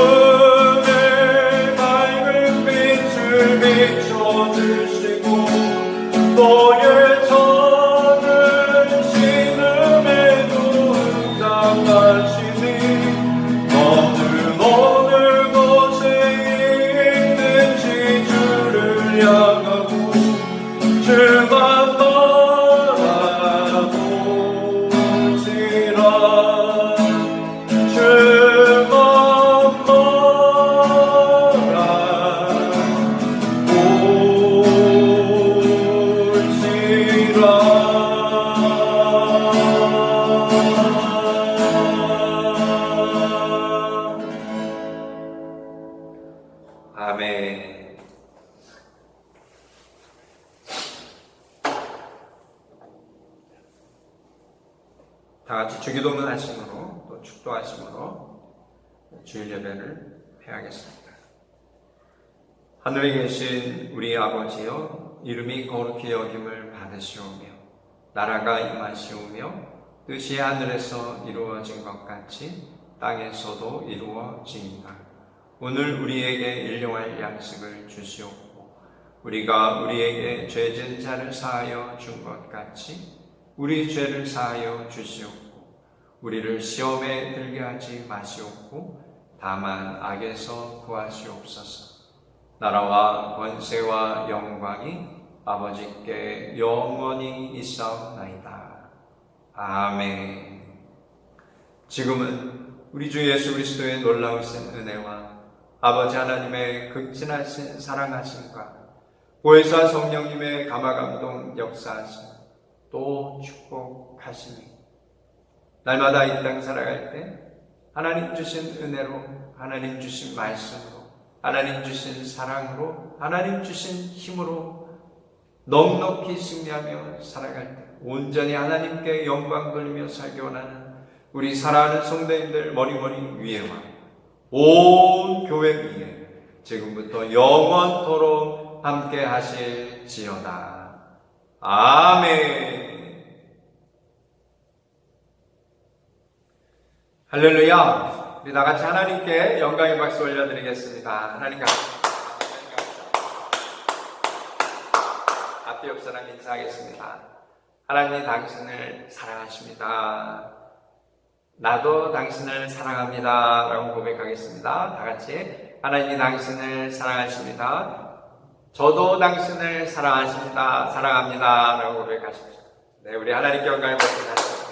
어두움에 밝은 빛을 비춰주시고 너의 작은 신음에도 응답하시니 너는 어느 곳에 있는지 주를 향하고 주만 바라보시라. 주만 아멘. 다 같이 주기도문 하심으로 또 축도하심으로 주일 예배를 해야겠습니다. 하늘에 계신 우리 아버지여, 이름이 거룩히 여김을 받으시오며 나라가 임하시오며 뜻이 하늘에서 이루어진 것 같이 땅에서도 이루어지이다. 오늘 우리에게 일용할 양식을 주시옵고 우리가 우리에게 죄진 자를 사하여 준 것 같이 우리 죄를 사하여 주시옵고 우리를 시험에 들게 하지 마시옵고 다만 악에서 구하시옵소서. 나라와 권세와 영광이 아버지께 영원히 있사옵나이다. 아멘. 지금은 우리 주 예수 그리스도의 놀라우신 은혜와 아버지 하나님의 극진하신 사랑하심과 보혜사 성령님의 감화감동 역사하심 또 축복하시니 날마다 이 땅 살아갈 때 하나님 주신 은혜로, 하나님 주신 말씀으로, 하나님 주신 사랑으로, 하나님 주신 힘으로 넉넉히 승리하며 살아갈 때 온전히 하나님께 영광 돌리며 살기 원하는 우리 사랑하는 성도님들 머리머리 위에와 온 교회 위에 지금부터 영원토록 함께 하실지어다. 아멘. 할렐루야. 우리 다같이 하나님께 영광의 박수 올려드리겠습니다. 하나님 감사합니다. 앞뒤 옆 사람 인사하겠습니다. 하나님이 당신을 사랑하십니다. 나도 당신을 사랑합니다 라고 고백하겠습니다. 다같이 하나님이 당신을 사랑하십니다. 저도 당신을 사랑하십니다. 사랑합니다 라고 고백하십시오. 네, 우리 하나님께 영광의 박수 드립니다.